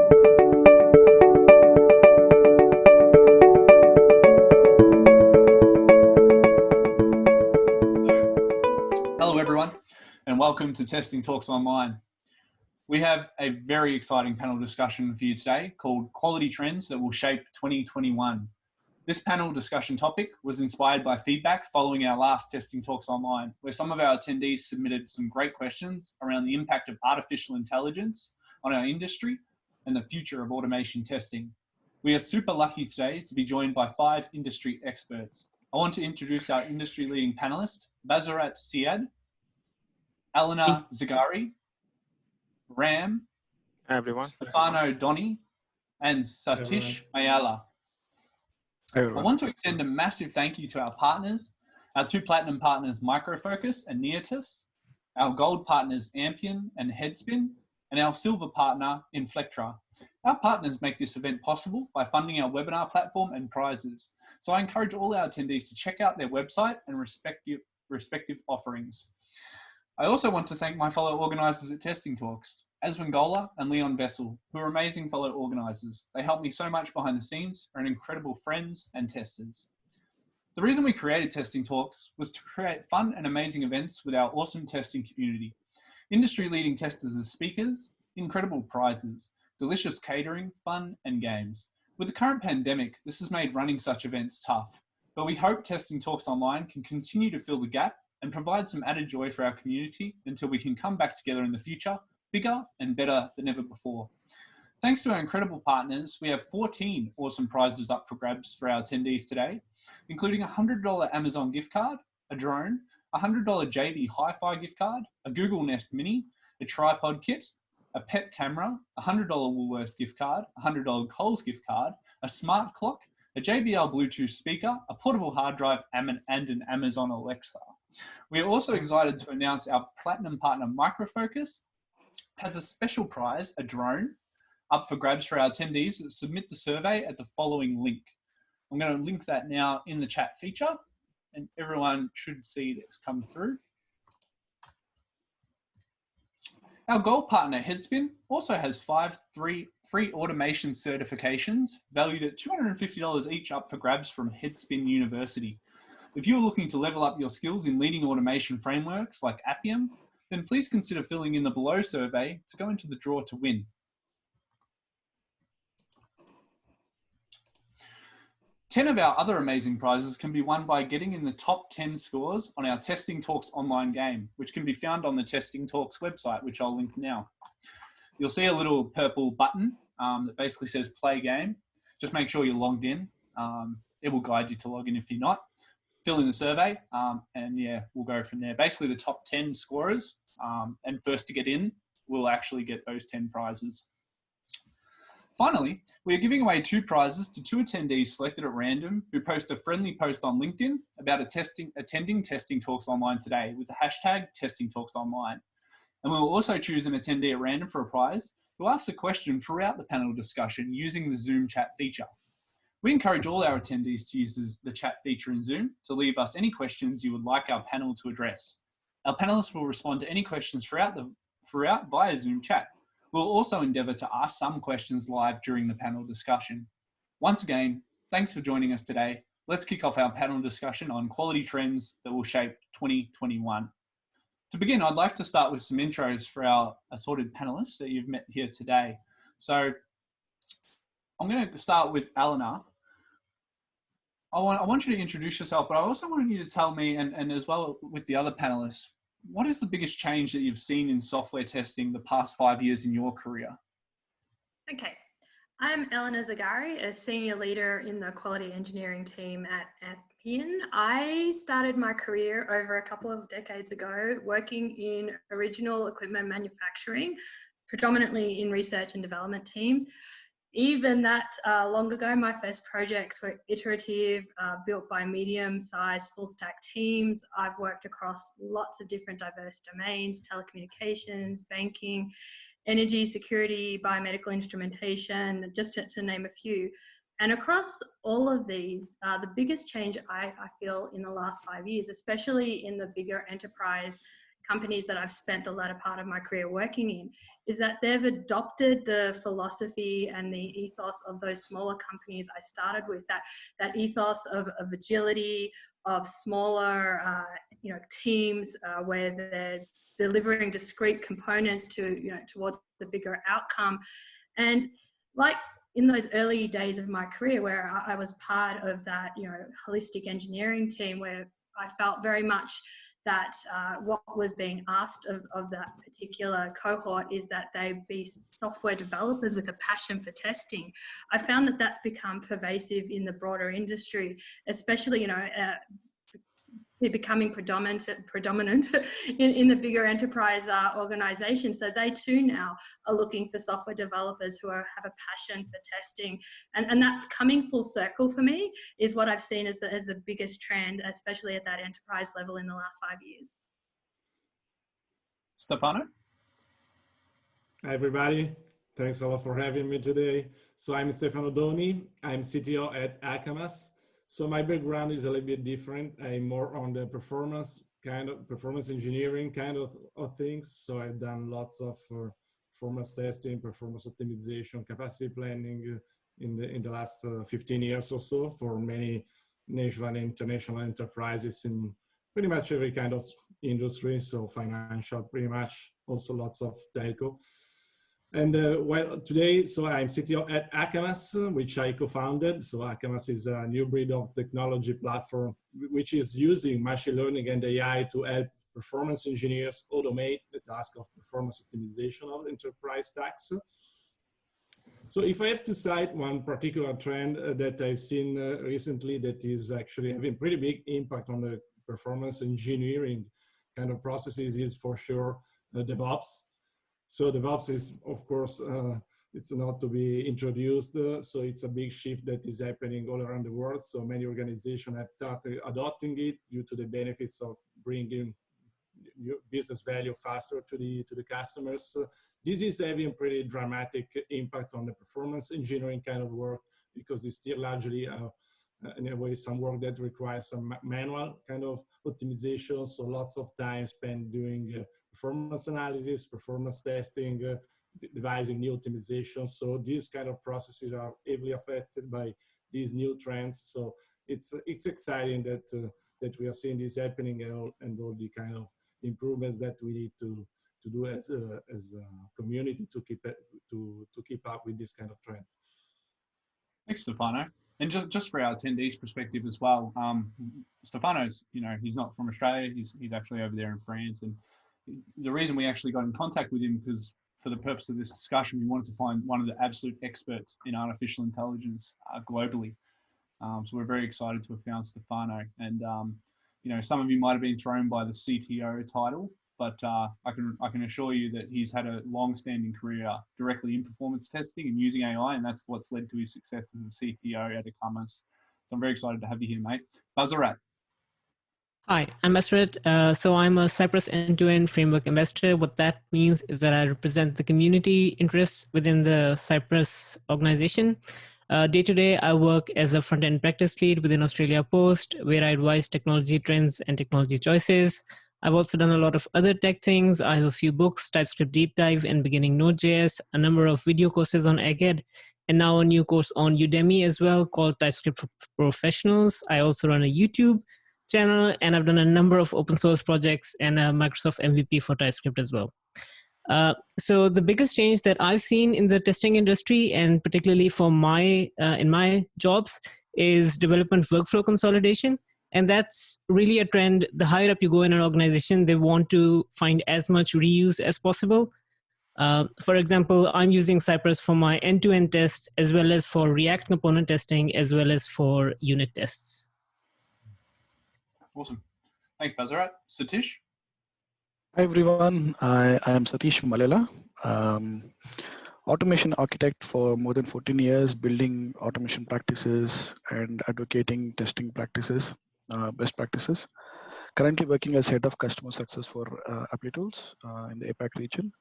Hello everyone, and welcome to Testing Talks Online. We have a very exciting panel discussion for you today called Quality Trends That Will Shape 2021. This panel discussion topic was inspired by feedback following our last Testing Talks Online, where some of our attendees submitted some great questions around the impact of artificial intelligence on our industry and the future of automation testing. We are super lucky today to be joined by 5 industry experts. I want to introduce our industry-leading panelists, Bazarat Siad, Elena Zagari, Ram, Hi everyone. Stefano Doni, and Satish Mayala. Hi I everyone. want to extend a massive thank you to our partners, our 2 platinum partners, Microfocus and Neotus, our gold partners, Ampion and Headspin, and our silver partner, Inflectra. Our partners make this event possible by funding our webinar platform and prizes. So I encourage all our attendees to check out their website and respective offerings. I also want to thank my fellow organisers at Testing Talks, Aswin Gola and Leon Vessel, who are amazing fellow organisers. They help me so much behind the scenes, are incredible friends and testers. The reason we created Testing Talks was to create fun and amazing events with our awesome testing community. Industry-leading testers as speakers, incredible prizes, delicious catering, fun and games. With the current pandemic, this has made running such events tough, but we hope Testing Talks Online can continue to fill the gap and provide some added joy for our community until we can come back together in the future, bigger and better than ever before. Thanks to our incredible partners, we have 14 awesome prizes up for grabs for our attendees today, including a $100 Amazon gift card, a drone, a $100 JB Hi-Fi gift card, a Google Nest Mini, a tripod kit, a pet camera, a $100 Woolworths gift card, a $100 Coles gift card, a smart clock, a JBL Bluetooth speaker, a portable hard drive, and an Amazon Alexa. We are also excited to announce our platinum partner Microfocus has a special prize, a drone, up for grabs for our attendees that submit the survey at the following link. I'm going to link that now in the chat feature, and everyone should see this come through. Our gold partner Headspin also has 5 free automation certifications valued at $250 each up for grabs from Headspin University. If you're looking to level up your skills in leading automation frameworks like Appium, then please consider filling in the below survey to go into the draw to win. Ten of our other amazing prizes can be won by getting in the top 10 scores on our Testing Talks online game, which can be found on the Testing Talks website, which I'll link now. You'll see a little purple button that basically says play game. Just make sure you're logged in. It will guide you to log in if you're not. Fill in the survey, and yeah, we'll go from there. Basically, the top 10 scorers and first to get in will actually get those 10 prizes. Finally, we are giving away 2 prizes to 2 attendees selected at random who post a friendly post on LinkedIn about attending Testing Talks Online today with the hashtag Testing Talks Online. And we will also choose an attendee at random for a prize who asks a question throughout the panel discussion using the Zoom chat feature. We encourage all our attendees to use the chat feature in Zoom to leave us any questions you would like our panel to address. Our panelists will respond to any questions throughout via Zoom chat. We'll also endeavour to ask some questions live during the panel discussion. Once again, thanks for joining us today. Let's kick off our panel discussion on quality trends that will shape 2021. To begin, I'd like to start with some intros for our assorted panelists that you've met here today. So I'm going to start with Elena. I want you to introduce yourself, but I also want you to tell me, and as well with the other panelists, what is the biggest change that you've seen in software testing the past 5 years in your career? Okay, I'm Elena Zagari, a senior leader in the quality engineering team at Appian. I started my career over a couple of decades ago working in original equipment manufacturing, predominantly in research and development teams. Even that long ago, my first projects were iterative, built by medium-sized full-stack teams. I've worked across lots of different diverse domains: telecommunications, banking, energy, security, biomedical instrumentation, just to name a few. And across all of these, the biggest change I feel in the last 5 years, especially in the bigger enterprise companies that I've spent the latter part of my career working in is that they've adopted the philosophy and the ethos of those smaller companies I started with, that ethos of agility, of smaller teams where they're delivering discrete components towards the bigger outcome. And like in those early days of my career where I was part of that holistic engineering team, where I felt very much that what was being asked of that particular cohort is that they be software developers with a passion for testing. I found that that's become pervasive in the broader industry, especially becoming predominant in the bigger enterprise organizations. So they too now are looking for software developers who have a passion for testing. And that coming full circle for me is what I've seen as the biggest trend, especially at that enterprise level in the last 5 years. Stefano? Hi, everybody. Thanks a lot for having me today. So I'm Stefano Doni. I'm CTO at Akamas. So my background is a little bit different. I'm more on the performance engineering kind of things. So I've done lots of performance testing, performance optimization, capacity planning in the last 15 years or so for many national and international enterprises in pretty much every kind of industry. So financial, pretty much, also lots of telco. And today, so I'm CTO at Akamas, which I co-founded. So Akamas is a new breed of technology platform, which is using machine learning and AI to help performance engineers automate the task of performance optimization of enterprise stacks. So if I have to cite one particular trend that I've seen recently that is actually having pretty big impact on the performance engineering kind of processes is for sure DevOps. So DevOps is, of course, it's not to be introduced. So it's a big shift that is happening all around the world. So many organizations have started adopting it due to the benefits of bringing new business value faster to the customers. This is having pretty dramatic impact on the performance engineering kind of work because it's still largely in a way some work that requires some manual kind of optimization. So lots of time spent doing performance analysis, performance testing, devising new optimizations. So these kind of processes are heavily affected by these new trends. So it's exciting that we are seeing this happening and all the kind of improvements that we need to do as a community to keep up with this kind of trend. Thanks, Stefano. And just for our attendees' perspective as well, Stefano's, he's not from Australia. He's actually over there in France. And the reason we actually got in contact with him, because for the purpose of this discussion, we wanted to find one of the absolute experts in artificial intelligence globally. So we're very excited to have found Stefano. And, some of you might have been thrown by the CTO title, but I can assure you that he's had a long-standing career directly in performance testing and using AI, and that's what's led to his success as a CTO at Akamas. So I'm very excited to have you here, mate. Bazarat. Hi, I'm Bazarat. So I'm a Cypress end-to-end framework ambassador. What that means is that I represent the community interests within the Cypress organization. Day to day, I work as a front-end practice lead within Australia Post, where I advise technology trends and technology choices. I've also done a lot of other tech things. I have a few books, TypeScript Deep Dive and Beginning Node.js, a number of video courses on Egghead, and now a new course on Udemy as well called TypeScript for Professionals. I also run a YouTube channel, and I've done a number of open source projects and a Microsoft MVP for TypeScript as well. So the biggest change that I've seen in the testing industry, and particularly for in my jobs, is development workflow consolidation. And that's really a trend. The higher up you go in an organization, they want to find as much reuse as possible. For example, I'm using Cypress for my end-to-end tests, as well as for React component testing, as well as for unit tests. Awesome. Thanks, Bazarat. Satish? Hi, everyone. I am Satish Malela, automation architect for more than 14 years, building automation practices and advocating testing practices, best practices. Currently working as head of customer success for ApplyTools in the APAC region.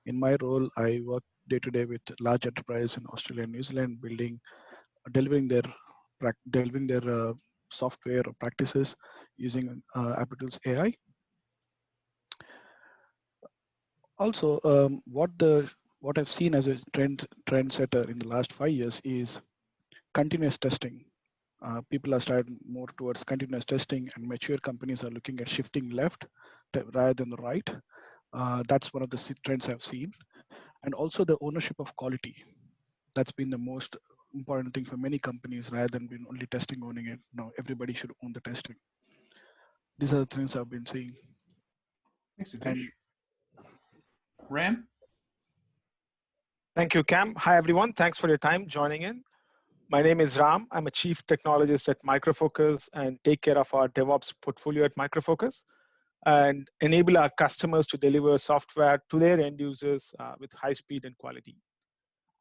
In my role, I work day to day with large enterprise in Australia and New Zealand, delivering their software or practices using ApplyTools AI. Also, what I've seen as a trendsetter in the last 5 years is continuous testing. People are starting more towards continuous testing, and mature companies are looking at shifting left rather than the right. That's one of the trends I've seen. And also the ownership of quality. That's been the most important thing for many companies rather than being only testing owning it. No, everybody should own the testing. These are the things I've been seeing. Thanks, Satish. And Ram? Thank you, Cam. Hi, everyone. Thanks for your time joining in. My name is Ram. I'm a chief technologist at Micro Focus and take care of our DevOps portfolio at Micro Focus and enable our customers to deliver software to their end users with high speed and quality.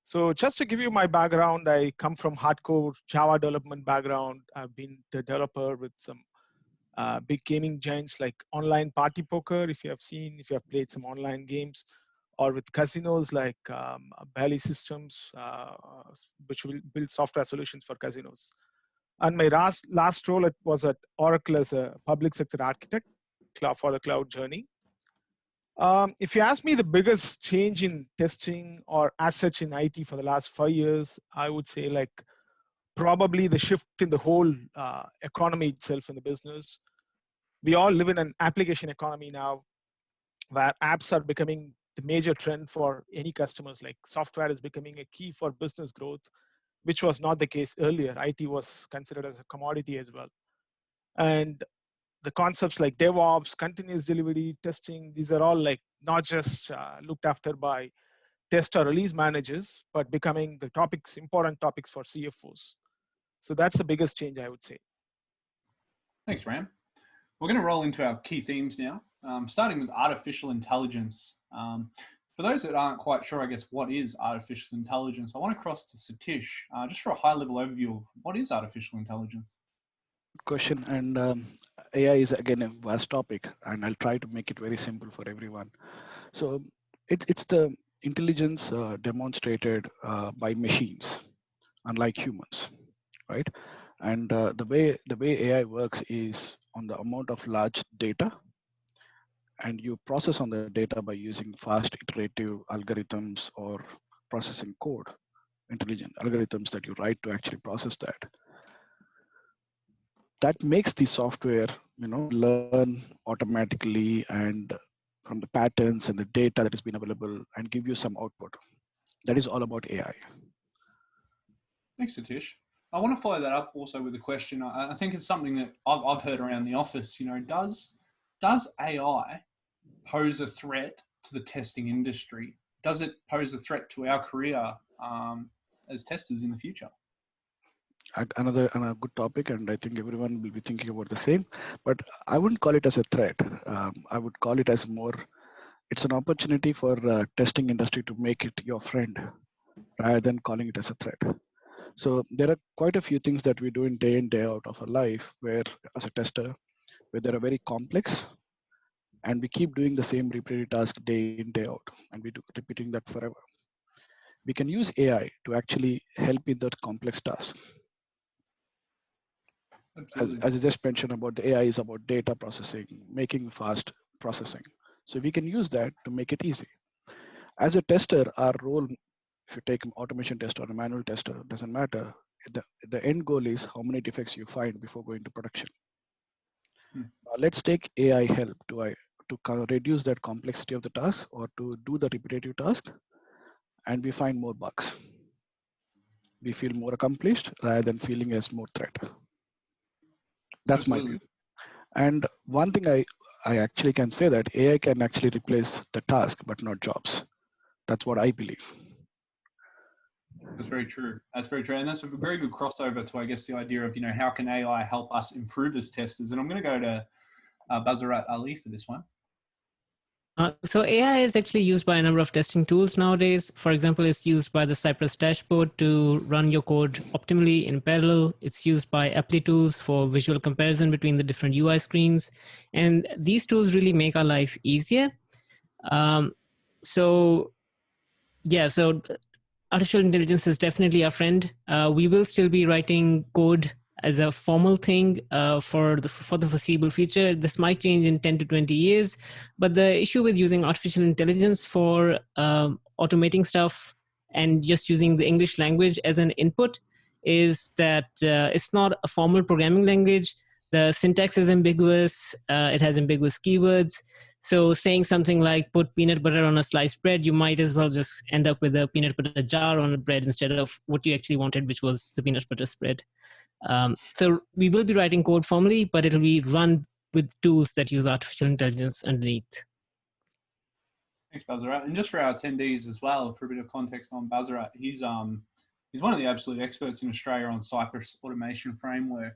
So just to give you my background, I come from hardcore Java development background. I've been the developer with some big gaming giants like online party poker, if you have played some online games, or with casinos like Bally Systems, which will build software solutions for casinos. And my last role was at Oracle as a public sector architect for the cloud journey. If you ask me the biggest change in testing or as such in IT for the last 5 years, I would say like probably the shift in the whole economy itself in the business. We all live in an application economy now where apps are becoming the major trend for any customers. Like software is becoming a key for business growth, which was not the case earlier. IT was considered as a commodity as well. And the concepts like DevOps, continuous delivery, testing, these are all like not just looked after by test or release managers, but becoming the important topics for CFOs. So that's the biggest change, I would say. Thanks, Ram. We're going to roll into our key themes now, starting with artificial intelligence. For those that aren't quite sure, I guess, what is artificial intelligence, I want to cross to Satish, just for a high-level overview of what is artificial intelligence. question, and AI is again a vast topic, and I'll try to make it very simple for everyone. So it's the intelligence demonstrated by machines, unlike humans, right? And the way AI works is on the amount of large data, and you process on the data by using fast iterative algorithms or processing code, intelligent algorithms that you write to actually process that. That makes the software, learn automatically and from the patterns and the data that has been available and give you some output. That is all about AI. Thanks, Satish. I want to follow that up also with a question. I think it's something that I've heard around the office. Does AI pose a threat to the testing industry? Does it pose a threat to our career as testers in the future? Another good topic, and I think everyone will be thinking about the same, but I wouldn't call it as a threat. I would call it as more, it's an opportunity for testing industry to make it your friend rather than calling it as a threat. So there are quite a few things that we do in day out of our life where as a tester, where they are very complex and we keep doing the same repetitive task day in, day out, and we do repeating that forever. We can use AI to actually help in that complex task. As I just mentioned about the AI is about data processing, making fast processing. So we can use that to make it easy. As a tester, our role, if you take an automation tester or a manual tester, doesn't matter. The end goal is how many defects you find before going to production. Let's take AI help to reduce that complexity of the task or to do the repetitive task, and we find more bugs. We feel more accomplished rather than feeling as more threat. That's Absolutely. my view. And one thing I actually can say that AI can actually replace the task, but not jobs. That's what I believe. That's very true. That's very true. And that's a very good crossover to, I guess, the idea of, how can AI help us improve as testers? And I'm going to go to Bazarat Ali for this one. So AI is actually used by a number of testing tools nowadays. For example, it's used by the Cypress dashboard to run your code optimally in parallel. It's used by Applitools for visual comparison between the different UI screens. And these tools really make our life easier. So artificial intelligence is definitely our friend. We will still be writing code as a formal thing for the foreseeable future. This might change in 10 to 20 years, but the issue with using artificial intelligence for automating stuff and just using the English language as an input is that it's not a formal programming language. The syntax is ambiguous. It has ambiguous keywords. So saying something like put peanut butter on a sliced bread, you might as well just end up with a peanut butter jar on a bread instead of what you actually wanted, which was the peanut butter spread. So we will be writing code formally, but it'll be run with tools that use artificial intelligence underneath. Thanks, Bazarat. And just for our attendees as well, for a bit of context on Bazarat, he's one of the absolute experts in Australia on Cypress automation framework.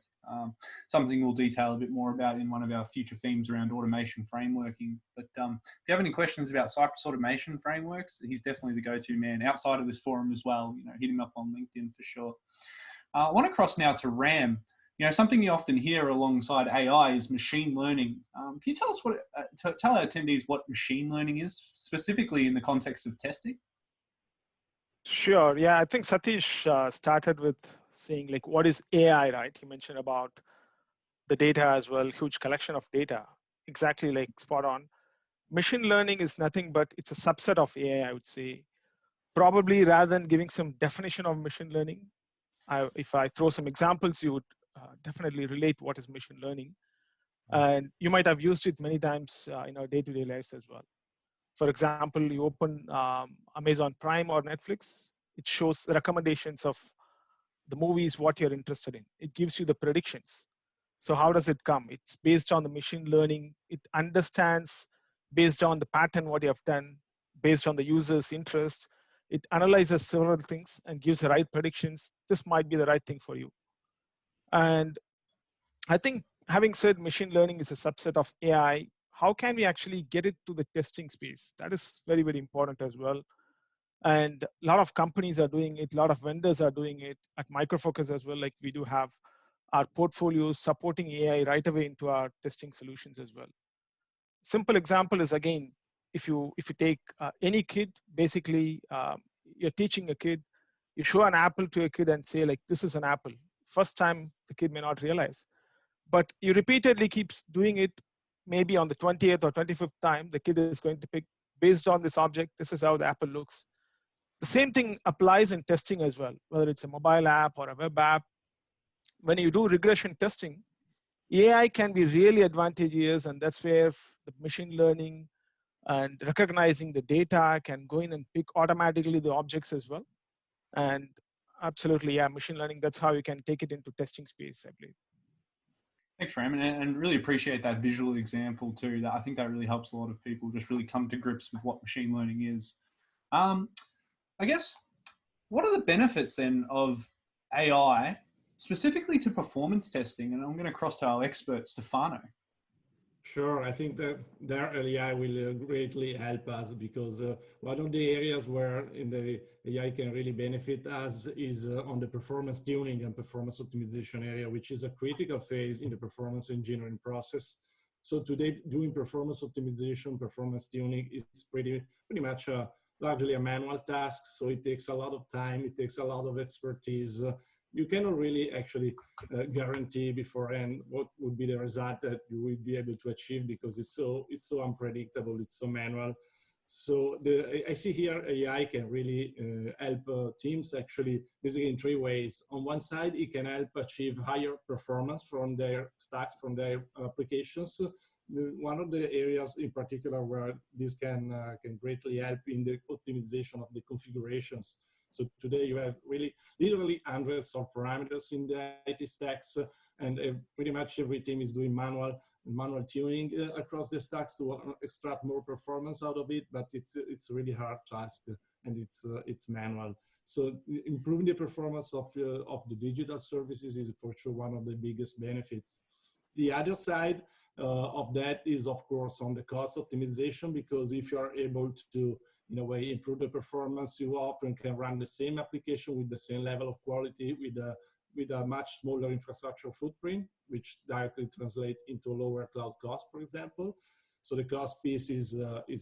Something we'll detail a bit more about in one of our future themes around automation frameworking. But if you have any questions about Cypress automation frameworks, he's definitely the go-to man outside of this forum as well. Hit him up on LinkedIn for sure. I want to cross now to RAM. Something you often hear alongside AI is machine learning. Can you tell us tell our attendees what machine learning is, specifically in the context of testing? Sure. Yeah, I think Satish started with saying like, what is AI, right? He mentioned about the data as well, huge collection of data. Exactly, like spot on. Machine learning is nothing but it's a subset of AI, I would say. Probably rather than giving some definition of machine learning, if I throw some examples, you would definitely relate what is machine learning. And you might have used it many times in our day-to-day lives as well. For example, you open Amazon Prime or Netflix, it shows recommendations of the movies, what you're interested in. It gives you the predictions. So how does it come? It's based on the machine learning. It understands based on the pattern what you have done, based on the user's interest. It analyzes several things and gives the right predictions. This might be the right thing for you. And I think having said machine learning is a subset of AI, how can we actually get it to the testing space? That is very, very important as well. And a lot of companies are doing it. A lot of vendors are doing it at Micro Focus as well. Like we do have our portfolios supporting AI right away into our testing solutions as well. Simple example is, again, if you take any kid, basically you're teaching a kid, you show an apple to a kid and say like, this is an apple. First time the kid may not realize, but you repeatedly keeps doing it. Maybe on the 20th or 25th time, the kid is going to pick, based on this object, this is how the apple looks. The same thing applies in testing as well, whether it's a mobile app or a web app. When you do regression testing, AI can be really advantageous, and that's where the machine learning and recognizing the data can go in and pick automatically the objects as well. And absolutely, yeah, machine learning, that's how you can take it into testing space, I believe. Thanks, Ram, and really appreciate that visual example too. That I think that really helps a lot of people just really come to grips with what machine learning is. I guess, what are the benefits then of AI, specifically to performance testing? And I'm going to cross to our expert, Stefano. Sure, I think that their AI will greatly help us because one of the areas where in the AI can really benefit us is on the performance tuning and performance optimization area, which is a critical phase in the performance engineering process. So today, doing performance optimization, performance tuning, it's pretty much largely a manual task. So it takes a lot of time, it takes a lot of expertise. You cannot really actually guarantee beforehand what would be the result that you will be able to achieve because it's so unpredictable, it's so manual. So I see here AI can really help teams actually basically in three ways. On one side, it can help achieve higher performance from their stacks, from their applications. One of the areas in particular where this can greatly help in the optimization of the configurations. So today you have really literally hundreds of parameters in the IT stacks, and pretty much every team is doing manual tuning across the stacks to extract more performance out of it. But it's a really hard task, and it's manual. So improving the performance of the digital services is for sure one of the biggest benefits. The other side of that is, of course, on the cost optimization, because if you are able to, in a way, improve the performance, you often can run the same application with the same level of quality with a much smaller infrastructure footprint, which directly translates into lower cloud cost, for example. So the cost piece is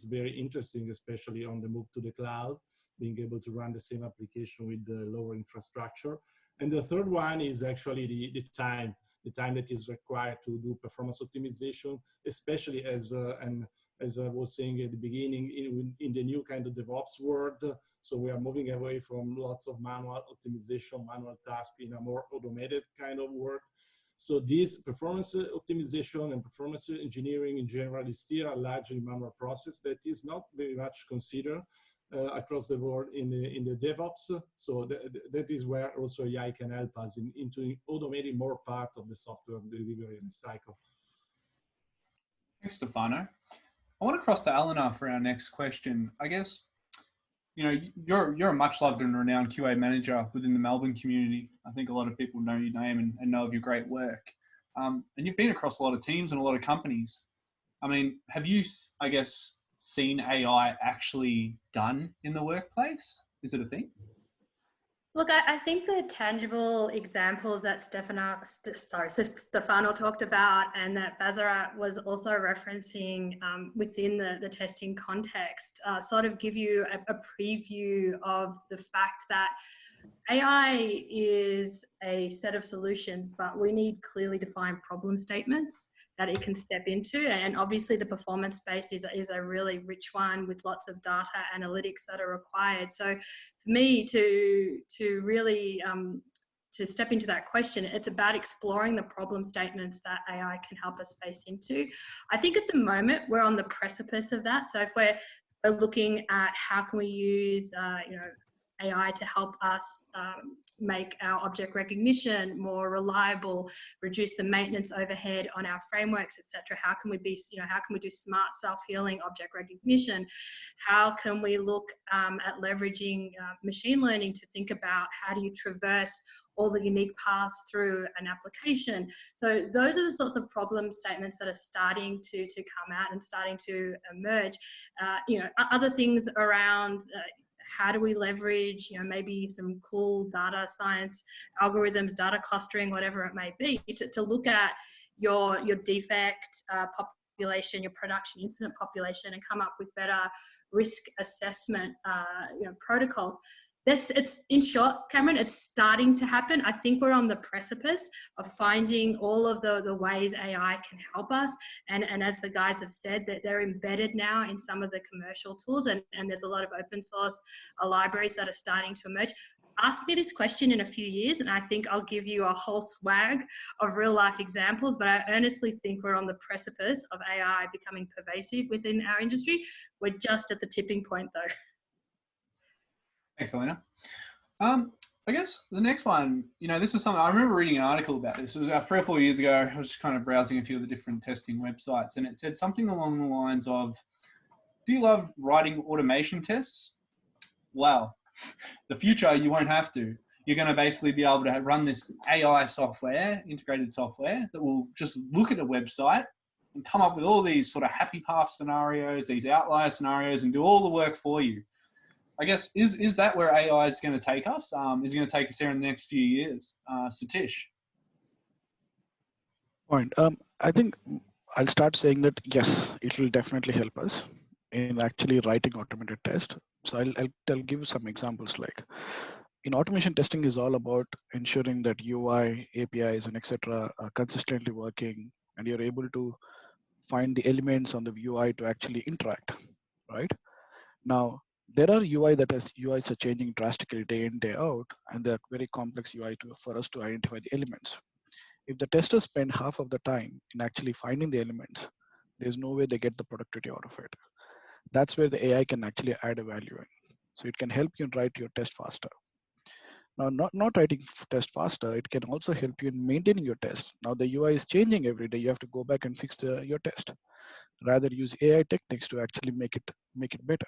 very interesting, especially on the move to the cloud, being able to run the same application with the lower infrastructure. And the third one is actually the time that is required to do performance optimization, especially as I was saying at the beginning, in the new kind of DevOps world. So we are moving away from lots of manual optimization, manual tasks in a more automated kind of work. So this performance optimization and performance engineering in general is still a largely manual process that is not very much considered across the board in the DevOps. So that is where also AI can help us into automating more part of the software delivery and cycle. Thanks, Stefano. I want to cross to Eleanor for our next question. I guess, you know, you're a much loved and renowned QA manager within the Melbourne community. I think a lot of people know your name and know of your great work. And you've been across a lot of teams and a lot of companies. I mean, have you, I guess, seen AI actually done in the workplace? Is it a thing? Look, I think the tangible examples that Stefano talked about and that Bazarat was also referencing within the testing context sort of give you a preview of the fact that AI is a set of solutions, but we need clearly defined problem statements that it can step into. And obviously the performance space is a really rich one with lots of data analytics that are required. So for me to really to step into that question, it's about exploring the problem statements that AI can help us face into. I think at the moment we're on the precipice of that. So if we're looking at how can we use AI to help us make our object recognition more reliable, reduce the maintenance overhead on our frameworks, etc. How can we do smart self-healing object recognition? How can we look at leveraging machine learning to think about how do you traverse all the unique paths through an application? So those are the sorts of problem statements that are starting to come out and starting to emerge. Other things around how do we leverage, maybe some cool data science algorithms, data clustering, whatever it may be, to look at your defect population, your production incident population, and come up with better risk assessment protocols. It's in short, Cameron, it's starting to happen. I think we're on the precipice of finding all of the ways AI can help us. And as the guys have said, that they're embedded now in some of the commercial tools, and there's a lot of open source libraries that are starting to emerge. Ask me this question in a few years, and I think I'll give you a whole swag of real life examples, but I earnestly think we're on the precipice of AI becoming pervasive within our industry. We're just at the tipping point though. Thanks, Elena. I guess the next one, this is something I remember reading an article about this. It was about 3 or 4 years ago. I was just kind of browsing a few of the different testing websites, and it said something along the lines of, do you love writing automation tests? Well, the future, you won't have to. You're going to basically be able to run this AI software, integrated software, that will just look at a website and come up with all these sort of happy path scenarios, these outlier scenarios, and do all the work for you. I guess, is that where AI is going to take us? Is it going to take us there in the next few years? Satish? Point. I think I'll start saying that, yes, it will definitely help us in actually writing automated tests. So I'll give some examples. Like in automation testing is all about ensuring that UI, APIs, and etc. are consistently working, and you're able to find the elements on the UI to actually interact, right? Now, there are UIs are changing drastically day in, day out, and they're very complex UI for us to identify the elements. If the testers spend half of the time in actually finding the elements, there's no way they get the productivity out of it. That's where the AI can actually add a value in. So it can help you write your test faster. Now, not writing test faster, it can also help you in maintaining your test. Now the UI is changing every day. You have to go back and fix your test. Rather use AI techniques to actually make it better.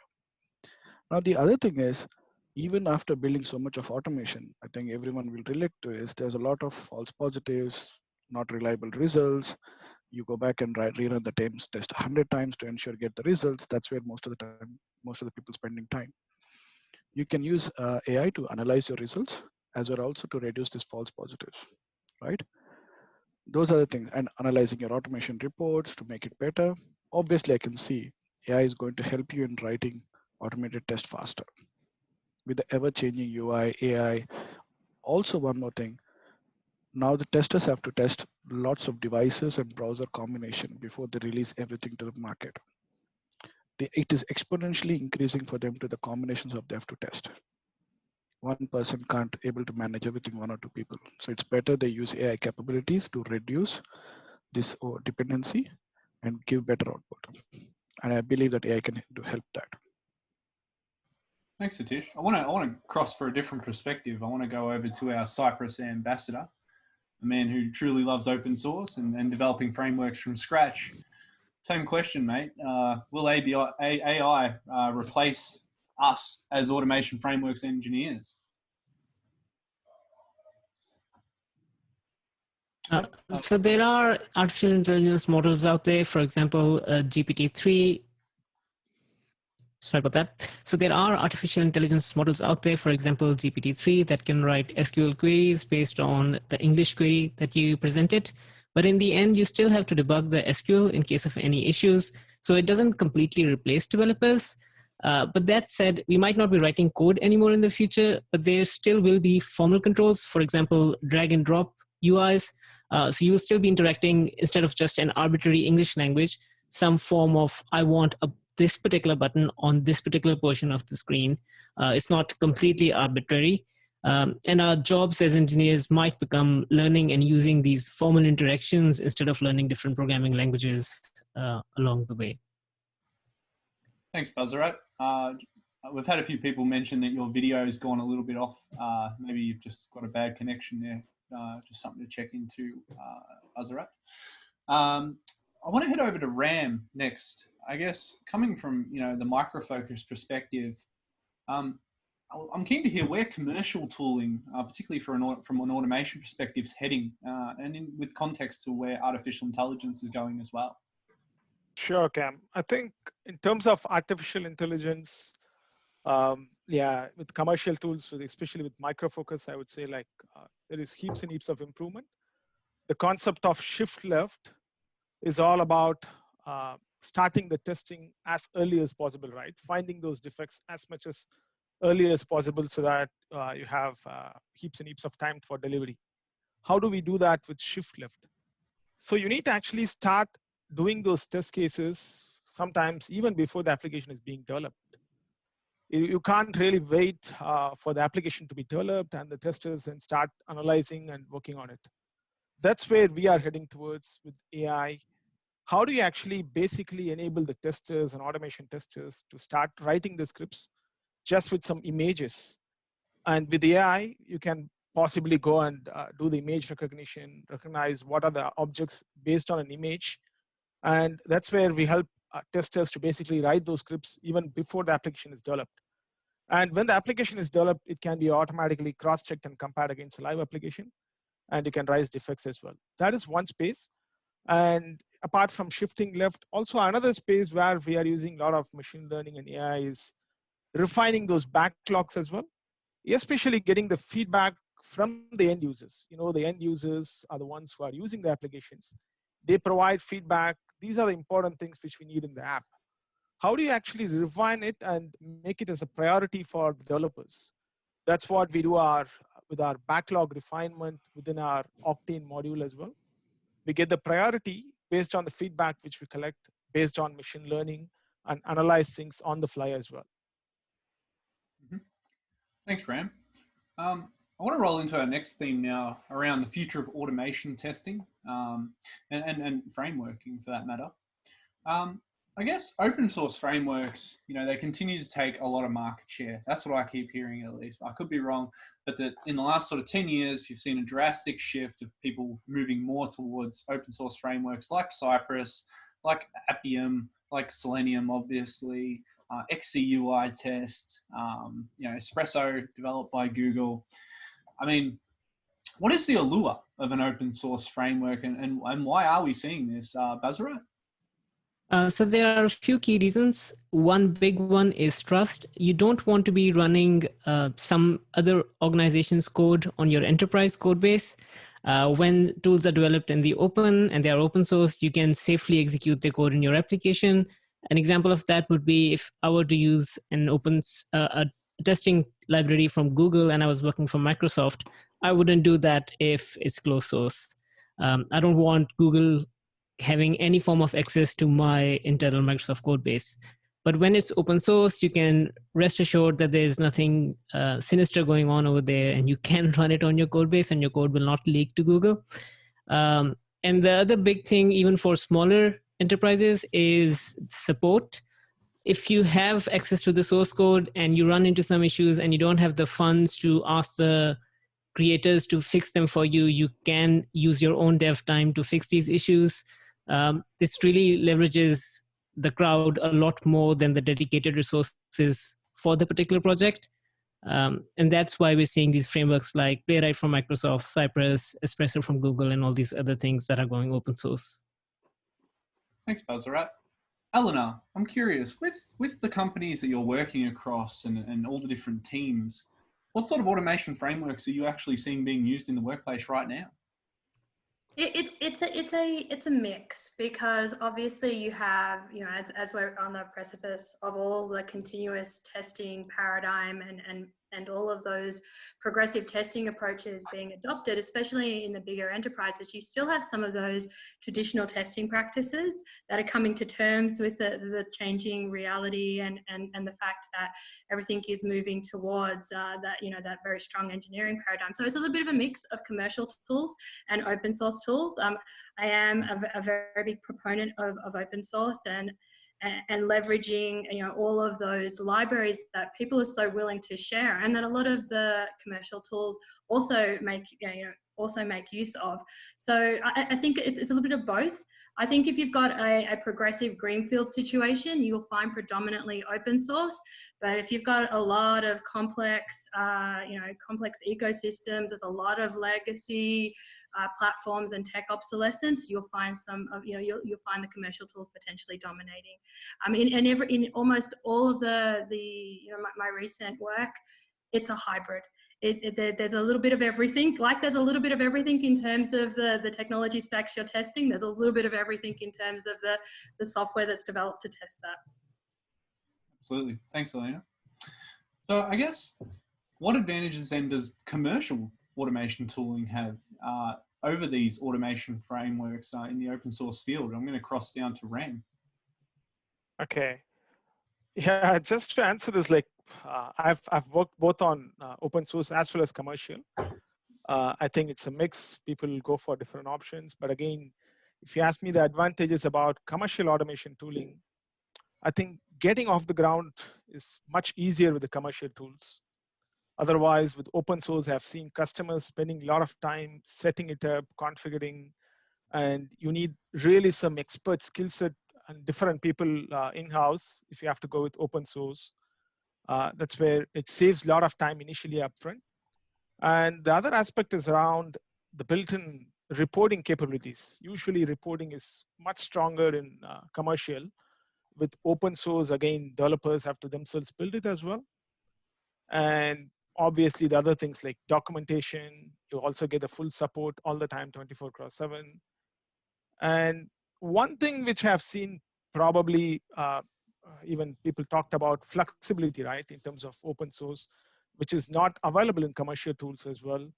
Now, the other thing is, even after building so much of automation, I think everyone will relate to is there's a lot of false positives, not reliable results. You go back and rerun the test 100 times to ensure get the results. That's where most of the people spending time. You can use AI to analyze your results as well also to reduce these false positives, right? Those are the things, and analyzing your automation reports to make it better. Obviously, I can see AI is going to help you in writing automated tests faster. With the ever-changing UI, AI, Also, one more thing. Now the testers have to test lots of devices and browser combination before they release everything to the market. It is exponentially increasing for them to the combinations of they have to test. One person can't able to manage everything, one or two people. So it's better they use AI capabilities to reduce this dependency and give better output. And I believe that AI can help that. Thanks, Satish. I want to cross for a different perspective. I want to go over to our Cypress ambassador, a man who truly loves open source and developing frameworks from scratch. Same question, mate. Will AI replace us as automation frameworks engineers? So there are artificial intelligence models out there, for example, GPT-3. Sorry about that. So there are artificial intelligence models out there, for example, GPT-3, that can write SQL queries based on the English query that you presented. But in the end, you still have to debug the SQL in case of any issues. So it doesn't completely replace developers. But that said, we might not be writing code anymore in the future, but there still will be formal controls, for example, drag and drop UIs. So you will still be interacting, instead of just an arbitrary English language, some form of, I want this particular button on this particular portion of the screen. It's not completely arbitrary. And our jobs as engineers might become learning and using these formal interactions instead of learning different programming languages along the way. Thanks, Bazarat. We've had a few people mention that your video's gone a little bit off. Maybe you've just got a bad connection there. Just something to check into, Bazarat. I want to head over to RAM next. I guess coming from the Micro Focus perspective, I'm keen to hear where commercial tooling, particularly from an automation perspective, is heading, and with context to where artificial intelligence is going as well. Sure, Cam. I think in terms of artificial intelligence, with commercial tools, especially with Micro Focus, I would say there is heaps and heaps of improvement. The concept of shift left is all about starting the testing as early as possible, right? Finding those defects as much as early as possible so that you have heaps and heaps of time for delivery. How do we do that with shift left? So you need to actually start doing those test cases sometimes even before the application is being developed. You can't really wait for the application to be developed and the testers then start analyzing and working on it. That's where we are heading towards with AI. How do you actually basically enable the testers and automation testers to start writing the scripts just with some images? And with AI, you can possibly go and do the image recognition, recognize what are the objects based on an image. And that's where we help testers to basically write those scripts even before the application is developed. And when the application is developed, it can be automatically cross-checked and compared against a live application. And you can raise defects as well. That is one space. And apart from shifting left, also another space where we are using a lot of machine learning and AI is refining those backlogs as well, especially getting the feedback from the end users. The end users are the ones who are using the applications. They provide feedback. These are the important things which we need in the app. How do you actually refine it and make it as a priority for the developers? That's what we do with our backlog refinement within our Octane module as well. We get the priority based on the feedback which we collect based on machine learning and analyze things on the fly as well. Mm-hmm. Thanks, Ram. I want to roll into our next theme now around the future of automation testing and frameworking for that matter. I guess open source frameworks, they continue to take a lot of market share. That's what I keep hearing, at least. I could be wrong, but that in the last sort of 10 years, you've seen a drastic shift of people moving more towards open source frameworks like Cypress, like Appium, like Selenium, obviously, XCUI test, Espresso developed by Google. I mean, what is the allure of an open source framework and why are we seeing this, Bazarat? So there are a few key reasons. One big one is trust. You don't want to be running some other organization's code on your enterprise code base. When tools are developed in the open and they are open source, you can safely execute the code in your application. An example of that would be if I were to use a testing library from Google and I was working for Microsoft, I wouldn't do that if it's closed source. I don't want Google having any form of access to my internal Microsoft code base. But when it's open source, you can rest assured that there's nothing sinister going on over there, and you can run it on your code base and your code will not leak to Google. And the other big thing, even for smaller enterprises, is support. If you have access to the source code and you run into some issues and you don't have the funds to ask the creators to fix them for you, you can use your own dev time to fix these issues. This really leverages the crowd a lot more than the dedicated resources for the particular project. And that's why we're seeing these frameworks like Playwright from Microsoft, Cypress, Espresso from Google, and all these other things that are going open source. Thanks, Bazzarat. Eleanor, I'm curious, with the companies that you're working across and all the different teams, what sort of automation frameworks are you actually seeing being used in the workplace right now? It's a mix, because obviously you have, you know, as we're on the precipice of all the continuous testing paradigm and all of those progressive testing approaches being adopted, especially in the bigger enterprises, you still have some of those traditional testing practices that are coming to terms with the changing reality and the fact that everything is moving towards that, you know, that very strong engineering paradigm. So it's a little bit of a mix of commercial tools and open source tools. I am a very big proponent of open source and leveraging, you know, all of those libraries that people are so willing to share, and that a lot of the commercial tools also make, you know, also make use of. So I think it's a little bit of both. I think if you've got a progressive greenfield situation, you'll find predominantly open source. But if you've got a lot of complex, you know, complex ecosystems with a lot of legacy platforms and tech obsolescence, you'll find some of, you know, you'll find the commercial tools potentially dominating. In almost all of the you know, my recent work, it's a hybrid. There's a little bit of everything. Like there's a little bit of everything in terms of the technology stacks you're testing. There's a little bit of everything in terms of the software that's developed to test that. Absolutely. Thanks, Elena. So I guess, what advantages then does commercial automation tooling have over these automation frameworks in the open source field? I'm going to cross down to Ram. Okay. Yeah, just to answer this, like I've worked both on open source as well as commercial. I think it's a mix. People go for different options. But again, if you ask me the advantages about commercial automation tooling, I think getting off the ground is much easier with the commercial tools. Otherwise, with open source, I've seen customers spending a lot of time setting it up, configuring, and you need really some expert skill set and different people in-house if you have to go with open source. That's where it saves a lot of time initially upfront. And the other aspect is around the built-in reporting capabilities. Usually reporting is much stronger in commercial. With open source, again, developers have to themselves build it as well. And obviously the other things like documentation, you also get the full support all the time, 24/7. And one thing which I've seen probably even people talked about flexibility, right, in terms of open source, which is not available in commercial tools as well.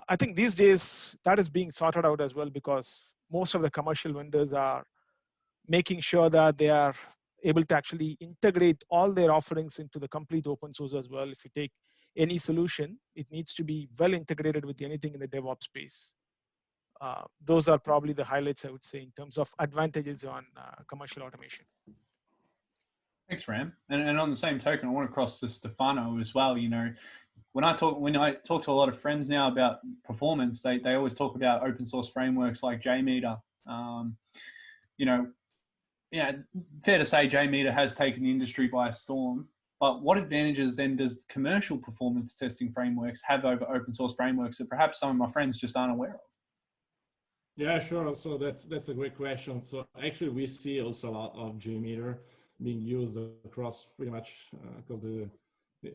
I think these days that is being sorted out as well, because most of the commercial vendors are making sure that they are able to actually integrate all their offerings into the complete open source as well. If you take any solution, it needs to be well integrated with anything in the DevOps space. Those are probably the highlights, I would say, in terms of advantages on commercial automation. Thanks, Ram. And on the same token, I want to cross to Stefano as well. You know, when I talk to a lot of friends now about performance, they always talk about open source frameworks like JMeter. You know, yeah, fair to say JMeter has taken the industry by storm. But what advantages then does commercial performance testing frameworks have over open source frameworks that perhaps some of my friends just aren't aware of? Yeah, sure. So that's a great question. So actually, we see also a lot of JMeter being used across pretty much across the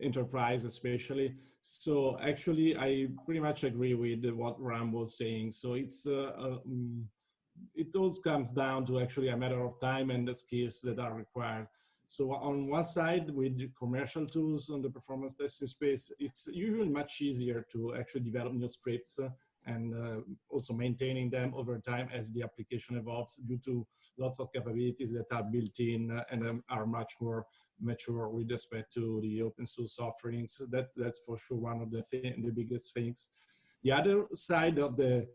enterprise, especially. So actually, I pretty much agree with what Ram was saying. So it's it all comes down to actually a matter of time and the skills that are required. So on one side, with commercial tools on the performance testing space, it's usually much easier to actually develop new scripts and also maintaining them over time as the application evolves, due to lots of capabilities that are built in and are much more mature with respect to the open source offerings. That's for sure one of the biggest things. The other side of the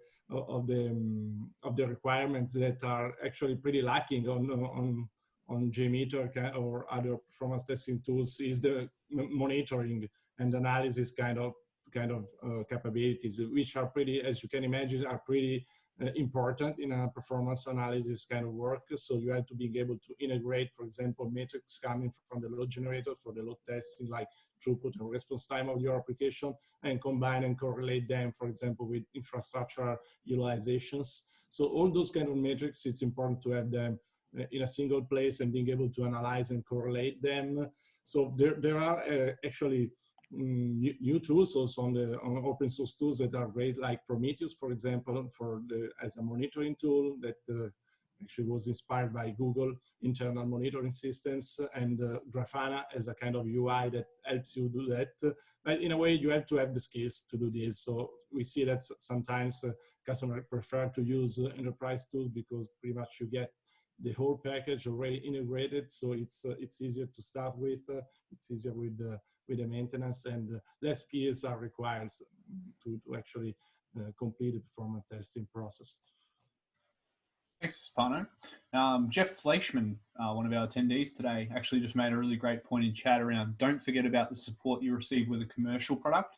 requirements that are actually pretty lacking on JMeter or other performance testing tools is the monitoring and analysis kind of capabilities, which are pretty, as you can imagine, are pretty important in a performance analysis kind of work. So you have to be able to integrate, for example, metrics coming from the load generator for the load testing, like throughput and response time of your application, and combine and correlate them, for example, with infrastructure utilizations. So all those kind of metrics, it's important to have them in a single place and being able to analyze and correlate them. So there are actually new tools also on open source tools that are great, like Prometheus, for example, as a monitoring tool that actually was inspired by Google internal monitoring systems, and Grafana as a kind of UI that helps you do that. But in a way, you have to have the skills to do this. So we see that sometimes customers prefer to use enterprise tools because pretty much you get the whole package already integrated, so it's easier to start with. It's easier with the maintenance, and less skills are required to actually complete the performance testing process. Thanks, Pano. Jeff Fleischman, one of our attendees today, actually just made a really great point in chat around don't forget about the support you receive with a commercial product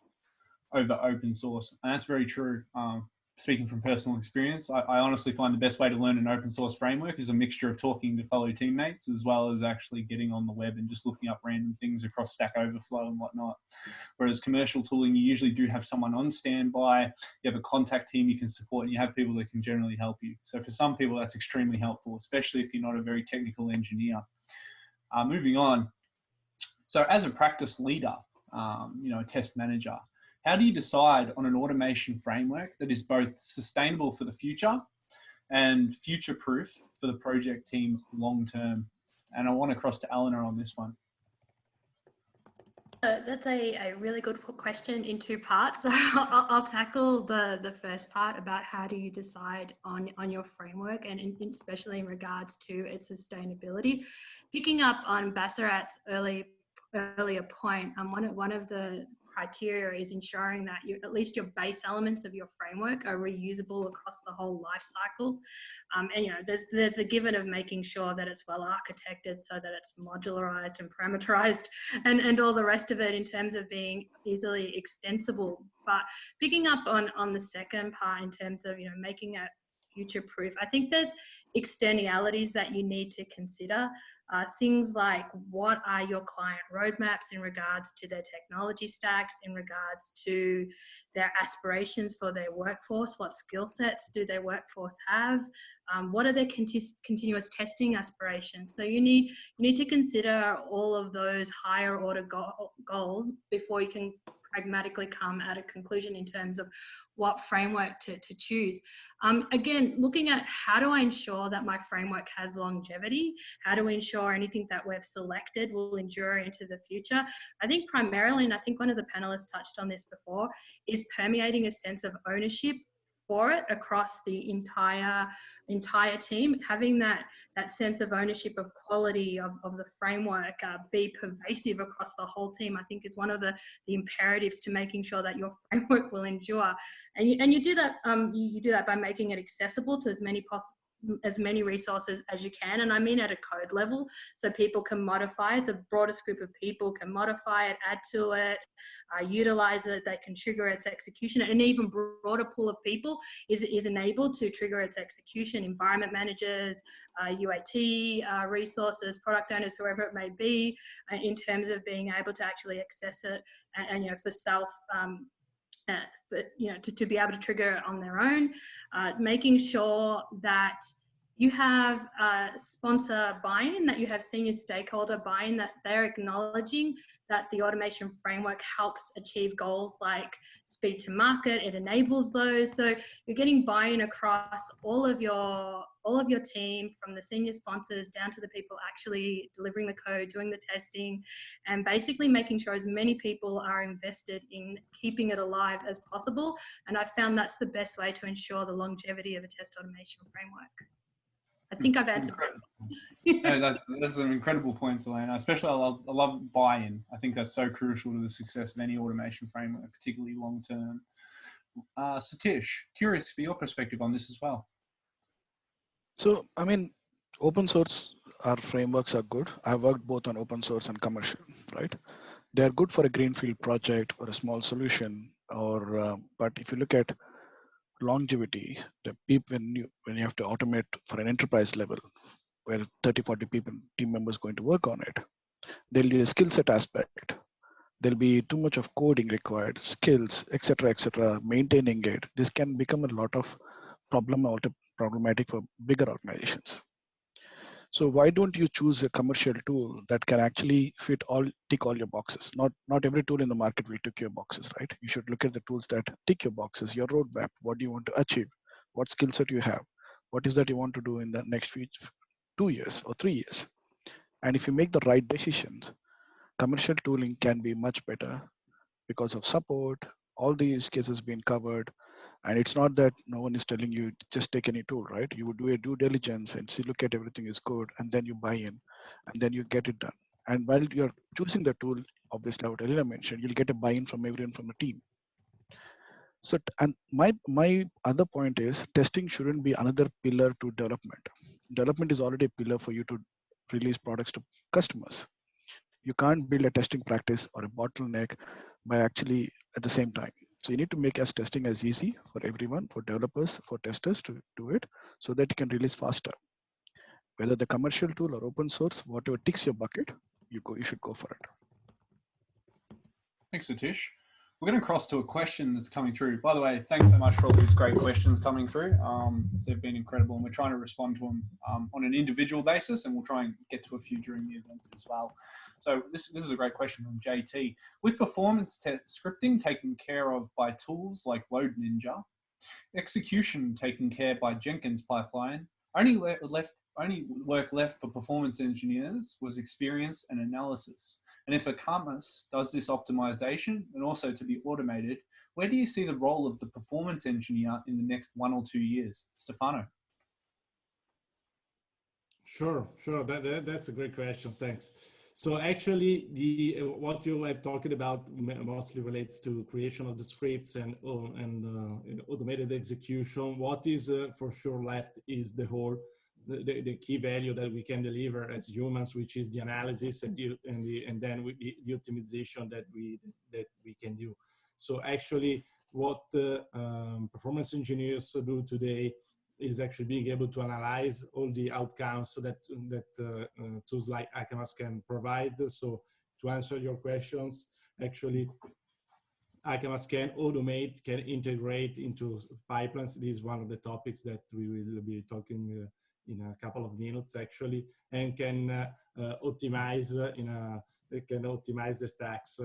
over open source. And that's very true. Speaking from personal experience, I honestly find the best way to learn an open source framework is a mixture of talking to fellow teammates as well as actually getting on the web and just looking up random things across Stack Overflow and whatnot. Whereas commercial tooling, you usually do have someone on standby, you have a contact team you can support, and you have people that can generally help you. So for some people, that's extremely helpful, especially if you're not a very technical engineer. Moving on. So as a practice leader, a test manager, how do you decide on an automation framework that is both sustainable for the future and future-proof for the project team long-term? And I want to cross to Eleanor on this one. That's a really good question in two parts. So I'll tackle the first part about how do you decide on your framework, and especially in regards to its sustainability. Picking up on Bassarat's earlier point, one of the criteria is ensuring that at least your base elements of your framework are reusable across the whole life cycle. And there's the given of making sure that it's well architected so that it's modularized and parameterized and all the rest of it in terms of being easily extensible. But picking up on the second part in terms of making it future proof, I think there's externalities that you need to consider. Things like, what are your client roadmaps in regards to their technology stacks, in regards to their aspirations for their workforce? What skill sets do their workforce have? What are their continuous testing aspirations? So you need to consider all of those higher order goals before you can pragmatically come at a conclusion in terms of what framework to choose. Again, looking at how do I ensure that my framework has longevity? How do we ensure anything that we've selected will endure into the future? I think primarily, and I think one of the panelists touched on this before, is permeating a sense of ownership for it across the entire team. Having that sense of ownership of quality of the framework be pervasive across the whole team, I think is one of the imperatives to making sure that your framework will endure. And you do that you do that by making it accessible to as many resources as you can, and I mean at a code level, so people can modify it. The broadest group of people can modify it, add to it, utilize it. They can trigger its execution. An even broader pool of people is enabled to trigger its execution. Environment managers, UAT resources, product owners, whoever it may be, in terms of being able to actually access it and for self. To be able to trigger it on their own, making sure that you have sponsor buy-in, that you have senior stakeholder buy-in, that they're acknowledging that the automation framework helps achieve goals like speed to market, it enables those. So you're getting buy-in across all of your team, from the senior sponsors down to the people actually delivering the code, doing the testing, and basically making sure as many people are invested in keeping it alive as possible. And I found that's the best way to ensure the longevity of a test automation framework. I think I've answered that. No, that's an incredible point, Elena. Especially, I love buy-in. I think that's so crucial to the success of any automation framework, particularly long-term. Satish, curious for your perspective on this as well. So, I mean, open source, our frameworks are good. I've worked both on open source and commercial, right? They're good for a greenfield project or a small solution, or but if you look at longevity, the people when you have to automate for an enterprise level, where 30, 40 people, team members going to work on it, there'll be a skill set aspect. There'll be too much of coding required, skills, etc., maintaining it. This can become a lot of problematic for bigger organizations. So why don't you choose a commercial tool that can actually tick all your boxes? Not every tool in the market will tick your boxes, right? You should look at the tools that tick your boxes, your roadmap, what do you want to achieve, what skill set you have, what is that you want to do in the next 2 years or 3 years. And if you make the right decisions, commercial tooling can be much better because of support, all the use cases being covered. And it's not that no one is telling you just take any tool, right? You would do a due diligence and see, look at everything is good, and then you buy in, and then you get it done. And while you're choosing the tool, obviously, what Elena mentioned, you'll get a buy-in from everyone from the team. So, and my other point is testing shouldn't be another pillar to development. Development is already a pillar for you to release products to customers. You can't build a testing practice or a bottleneck by actually at the same time. So you need to make as testing as easy for everyone, for developers, for testers to do it so that you can release faster. Whether the commercial tool or open source, whatever ticks your bucket, you should go for it. Thanks, Satish. We're going to cross to a question that's coming through. By the way, thanks so much for all these great questions coming through. They've been incredible, and we're trying to respond to them on an individual basis, and we'll try and get to a few during the event as well. So this is a great question from JT. With performance scripting taken care of by tools like Load Ninja, execution taken care by Jenkins pipeline, only work left for performance engineers was experience and analysis. And if a commerce does this optimization and also to be automated, where do you see the role of the performance engineer in the next 1 or 2 years? Stefano. Sure. That's a great question. Thanks. So actually, what you have talked about mostly relates to creation of the scripts and automated execution. What is for sure left is the key value that we can deliver as humans, which is the analysis and then the optimization that we can do. So actually, what performance engineers do today is actually being able to analyze all the outcomes that tools like Akamas can provide. So to answer your questions, actually, Akamas can automate, can integrate into pipelines. This is one of the topics that we will be talking in a couple of minutes, actually, and can optimize the stacks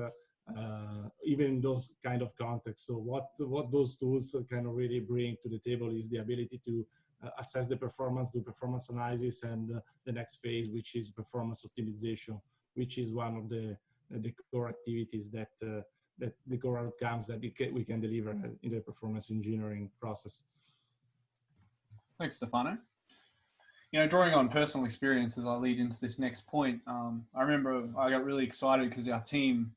even in those kind of contexts. So what those tools can really bring to the table is the ability to assess the performance, do performance analysis, and the next phase, which is performance optimization, which is one of the core activities that the core outcomes that we can deliver in the performance engineering process. Thanks, Stefano. You know, drawing on personal experience as I lead into this next point, I remember I got really excited because our team,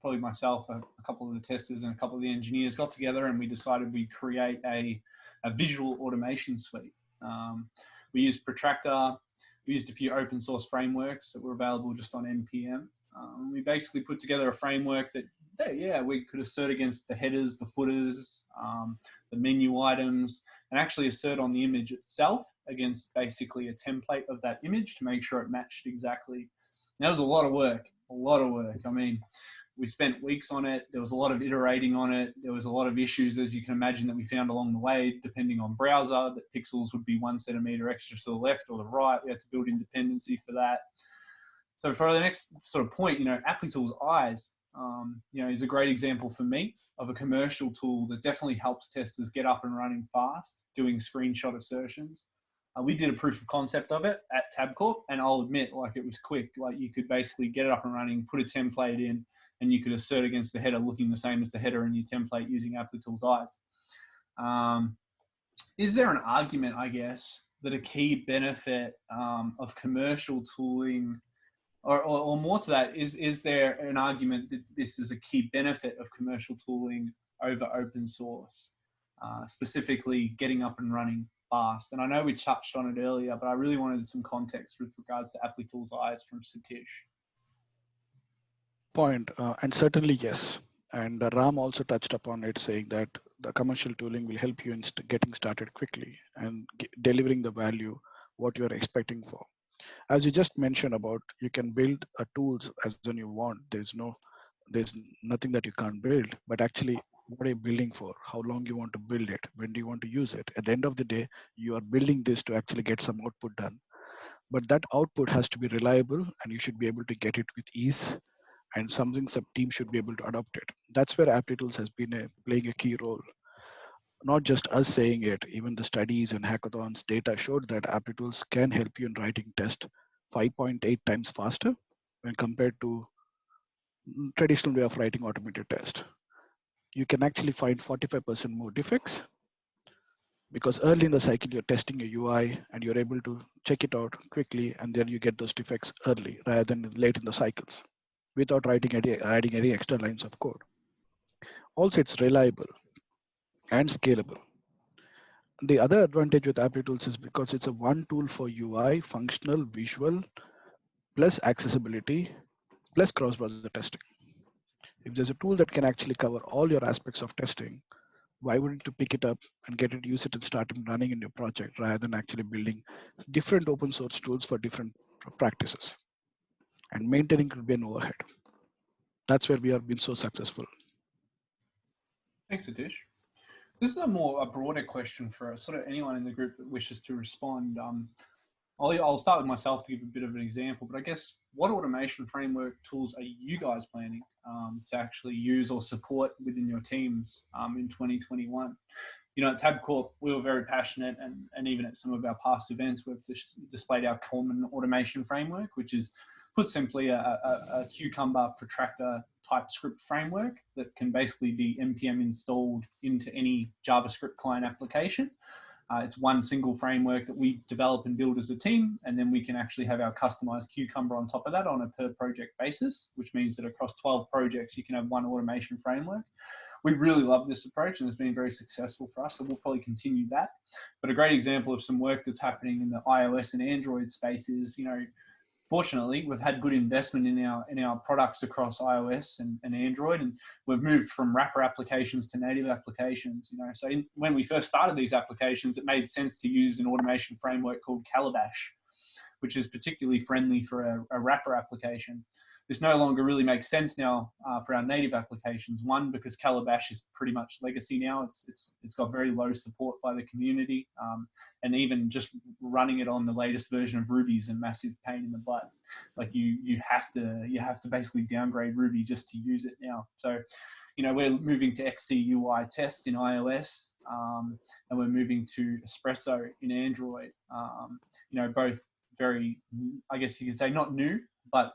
probably myself, a couple of the testers and a couple of the engineers got together and we decided we'd create a visual automation suite. We used Protractor, we used a few open source frameworks that were available just on NPM. We basically put together a framework that, we could assert against the headers, the footers, the menu items, and actually assert on the image itself against basically a template of that image to make sure it matched exactly. And that was a lot of work. I mean, We spent weeks on it. There was a lot of iterating on it. There was a lot of issues, as you can imagine, that we found along the way, depending on browser, that pixels would be 1 centimeter extra to the left or the right. We had to build in dependency for that. So for the next sort of point, Applitools Eyes, is a great example for me of a commercial tool that definitely helps testers get up and running fast, doing screenshot assertions. We did a proof of concept of it at Tabcorp, and I'll admit, it was quick. You could basically get it up and running, put a template in, and you could assert against the header looking the same as the header in your template using Applitools Eyes. Is there an argument, I guess, that a key benefit of commercial tooling, or more to that, is there an argument that this is a key benefit of commercial tooling over open source, specifically getting up and running fast? And I know we touched on it earlier, but I really wanted some context with regards to Applitools Eyes from Satish. Point, and certainly yes. And Ram also touched upon it, saying that the commercial tooling will help you in getting started quickly and delivering the value what you are expecting for. As you just mentioned about, you can build a tools as when you want. There's nothing that you can't build, but actually what are you building for? How long you want to build it? When do you want to use it? At the end of the day, you are building this to actually get some output done. But that output has to be reliable, and you should be able to get it with ease, and something some team should be able to adopt it. That's where Applitools has been playing a key role. Not just us saying it, even the studies and hackathons data showed that Applitools can help you in writing test 5.8 times faster when compared to traditional way of writing automated test. You can actually find 45% more defects because early in the cycle, you're testing your UI and you're able to check it out quickly, and then you get those defects early rather than late in the cycles without adding any extra lines of code. Also, it's reliable and scalable. The other advantage with Applitools is because it's a one tool for UI, functional, visual, plus accessibility, plus cross-browser testing. If there's a tool that can actually cover all your aspects of testing, why wouldn't you pick it up and use it and start running in your project rather than actually building different open source tools for different practices? And maintaining could be an overhead. That's where we have been so successful. Thanks, Satish. This is a broader question for sort of anyone in the group that wishes to respond. I'll start with myself to give a bit of an example, but I guess what automation framework tools are you guys planning to actually use or support within your teams in 2021? At Tabcorp, we were very passionate, and even at some of our past events, we've displayed our Coleman automation framework, which is, put simply, a Cucumber protractor TypeScript framework that can basically be NPM installed into any JavaScript client application. It's one single framework that we develop and build as a team, and then we can actually have our customized Cucumber on top of that on a per project basis, which means that across 12 projects, you can have one automation framework. We really love this approach, and it's been very successful for us, so we'll probably continue that. But a great example of some work that's happening in the iOS and Android space is, fortunately, we've had good investment in our products across iOS and Android, and we've moved from wrapper applications to native applications. So when we first started these applications, it made sense to use an automation framework called Calabash, which is particularly friendly for a wrapper application. This no longer really makes sense now for our native applications. One, because Calabash is pretty much legacy now. It's got very low support by the community, and even just running it on the latest version of Ruby is a massive pain in the butt. Like you have to basically downgrade Ruby just to use it now. So, we're moving to XC UI test in iOS, and we're moving to Espresso in Android. Both very, I guess you could say, not new, but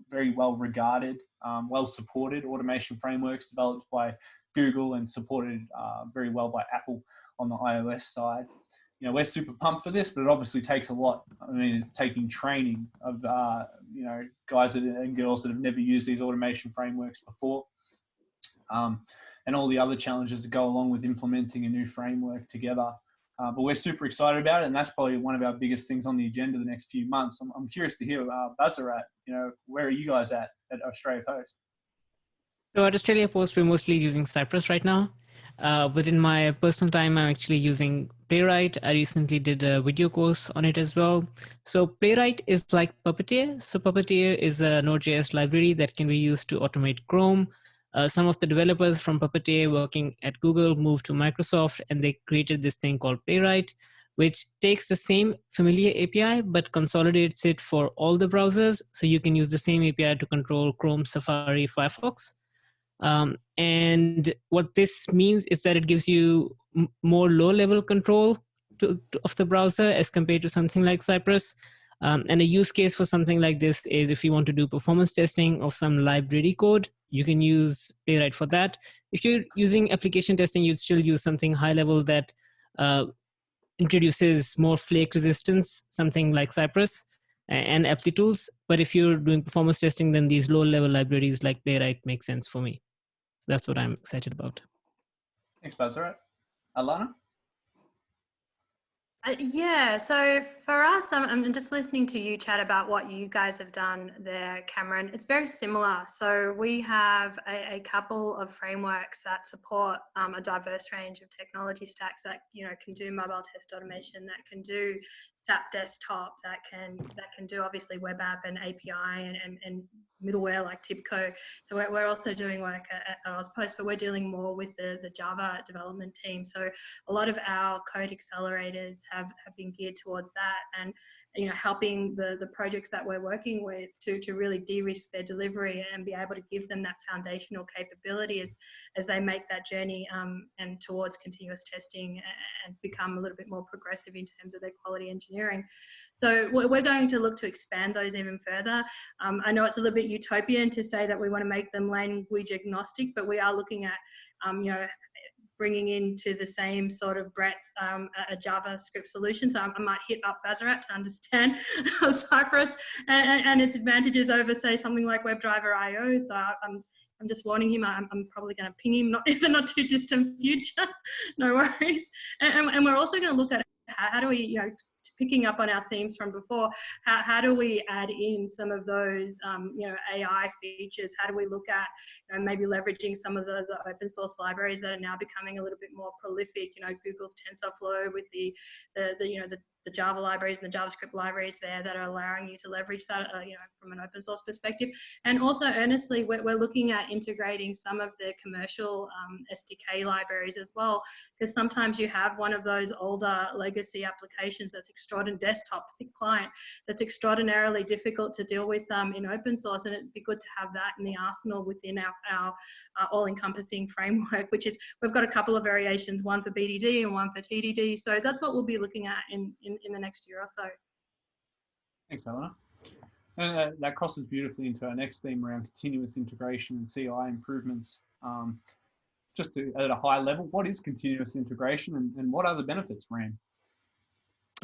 very well regarded, well supported automation frameworks developed by Google and supported very well by Apple on the iOS side. We're super pumped for this, but it obviously takes a lot. I mean, it's taking training of, guys and girls that have never used these automation frameworks before. And all the other challenges that go along with implementing a new framework together. But we're super excited about it, and that's probably one of our biggest things on the agenda the next few months. I'm curious to hear Bazarat, where are you guys at Australia Post? So at Australia Post, we're mostly using Cypress right now. But in my personal time, I'm actually using Playwright. I recently did a video course on it as well. So Playwright is like Puppeteer. So Puppeteer is a Node.js library that can be used to automate Chrome. Some of the developers from Puppeteer working at Google moved to Microsoft, and they created this thing called Playwright, which takes the same familiar API but consolidates it for all the browsers. So you can use the same API to control Chrome, Safari, Firefox. And what this means is that it gives you more low-level control of the browser as compared to something like Cypress. And a use case for something like this is if you want to do performance testing of some library code, you can use Playwright for that. If you're using application testing, you'd still use something high-level that introduces more flake resistance, something like Cypress and Applitools. But if you're doing performance testing, then these low-level libraries like Playwright make sense for me. That's what I'm excited about. Thanks, Basra. Alana? Yeah, so for us, I'm just listening to you chat about what you guys have done there, Cameron. It's very similar. So we have a couple of frameworks that support a diverse range of technology stacks that can do mobile test automation, that can do SAP desktop, that can do obviously web app and API and middleware like TIBCO. So we're also doing work at Ozpost, but we're dealing more with the Java development team. So a lot of our code accelerators have been geared towards that, and helping the projects that we're working with to really de-risk their delivery and be able to give them that foundational capability as they make that journey and towards continuous testing and become a little bit more progressive in terms of their quality engineering. So we're going to look to expand those even further. I know it's a little bit utopian to say that we want to make them language agnostic, but we are looking at bringing into the same sort of breadth a JavaScript solution. So I might hit up Bazarat to understand Cypress and its advantages over, say, something like WebDriver IO. So I'm just warning him. I'm probably going to ping him in the not too distant future. No worries. And we're also going to look at how do we, picking up on our themes from before, how do we add in some of those, AI features? How do we look at maybe leveraging some of the open source libraries that are now becoming a little bit more prolific? Google's TensorFlow with the Java libraries and the JavaScript libraries there that are allowing you to leverage that, from an open source perspective. And also, earnestly, we're looking at integrating some of the commercial SDK libraries as well, because sometimes you have one of those older legacy applications that's desktop client that's extraordinarily difficult to deal with in open source, and it'd be good to have that in the arsenal within our all-encompassing framework, which is, we've got a couple of variations, one for BDD and one for TDD. So that's what we'll be looking at in the next year or so. Thanks, Elena. And that crosses beautifully into our next theme around continuous integration and CI improvements. Just at a high level, what is continuous integration and what are the benefits, Ram?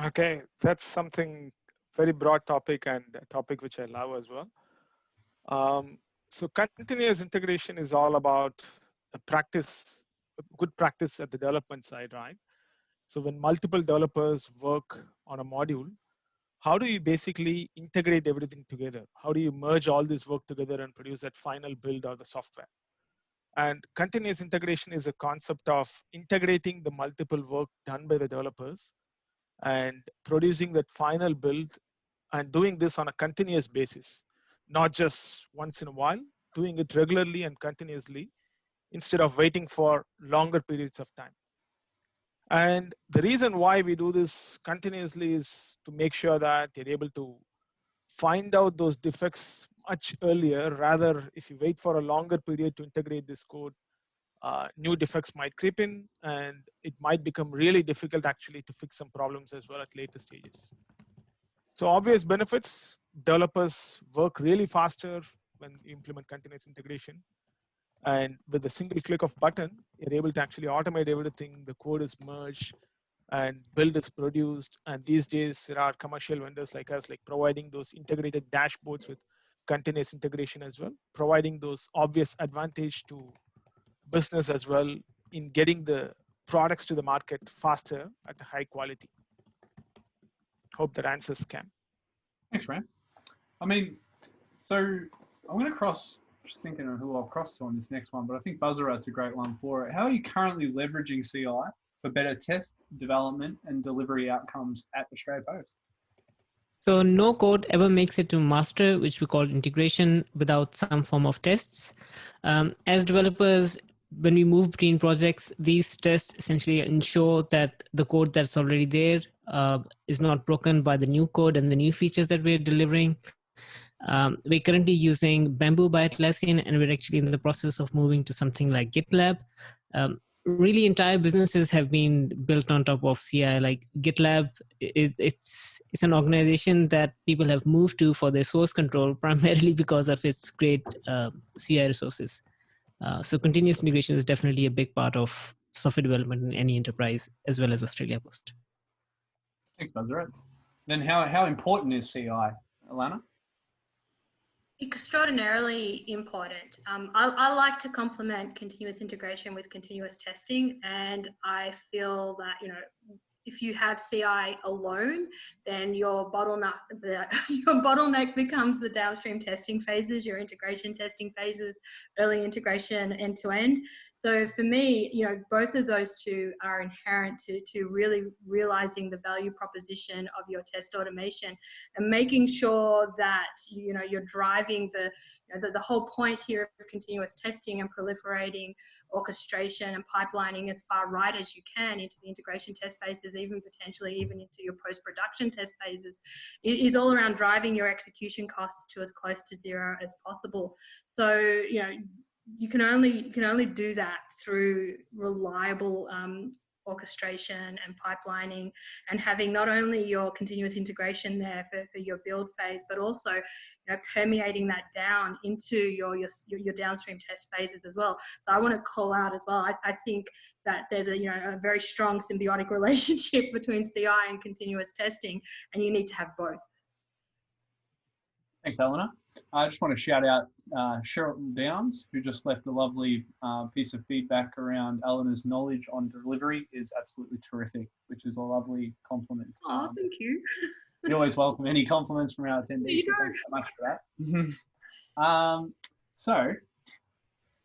Okay, that's something very broad topic and a topic which I love as well. So continuous integration is all about a good practice at the development side, right? So when multiple developers work on a module, how do you basically integrate everything together? How do you merge all this work together and produce that final build of the software? And continuous integration is a concept of integrating the multiple work done by the developers and producing that final build, and doing this on a continuous basis, not just once in a while, doing it regularly and continuously instead of waiting for longer periods of time. And the reason why we do this continuously is to make sure that you're able to find out those defects much earlier. Rather, if you wait for a longer period to integrate this code, new defects might creep in, and it might become really difficult actually to fix some problems as well at later stages. So obvious benefits: developers work really faster when you implement continuous integration. And with a single click of button, you're able to actually automate everything. The code is merged and build is produced. And these days, there are commercial vendors like us, like providing those integrated dashboards with continuous integration as well, providing those obvious advantage to business as well in getting the products to the market faster at a high quality. Hope that answers Cam. Thanks, Ram. I mean, so I'm going to just thinking of who I'll cross to on this next one, but I think Buzzerat's a great one for it. How are you currently leveraging CI for better test, development, and delivery outcomes at Australia Post? So no code ever makes it to master, which we call integration, without some form of tests. As developers, when we move between projects, these tests essentially ensure that the code that's already there is not broken by the new code and the new features that we're delivering. We're currently using Bamboo by Atlassian, and we're actually in the process of moving to something like GitLab. Really, entire businesses have been built on top of CI. Like GitLab, it's an organization that people have moved to for their source control, primarily because of its great CI resources. So continuous integration is definitely a big part of software development in any enterprise, as well as Australia Post. Thanks, Buzzer. Then how important is CI, Alana? Extraordinarily important. I like to complement continuous integration with continuous testing, and I feel that, you know, if you have CI alone, then your bottleneck becomes the downstream testing phases, your integration testing phases, early integration end to end. So for me, you know, both of those two are inherent to really realizing the value proposition of your test automation and making sure that, you know, you're driving the whole point here of continuous testing and proliferating orchestration and pipelining as far right as you can into the integration test phases, even potentially even into your post-production test phases. It is all around driving your execution costs to as close to zero as possible. So, you know, you can only do that through reliable orchestration and pipelining, and having not only your continuous integration there for your build phase, but also, you know, permeating that down into your downstream test phases as well. So I want to call out as well, I think that there's a very strong symbiotic relationship between CI and continuous testing, and you need to have both. Thanks, Eleanor. I just want to shout out Cheryl Downs, who just left a lovely piece of feedback around Eleanor's knowledge on delivery is absolutely terrific, which is a lovely compliment. Oh, thank you. You always welcome any compliments from our attendees, so thanks so much for that. So,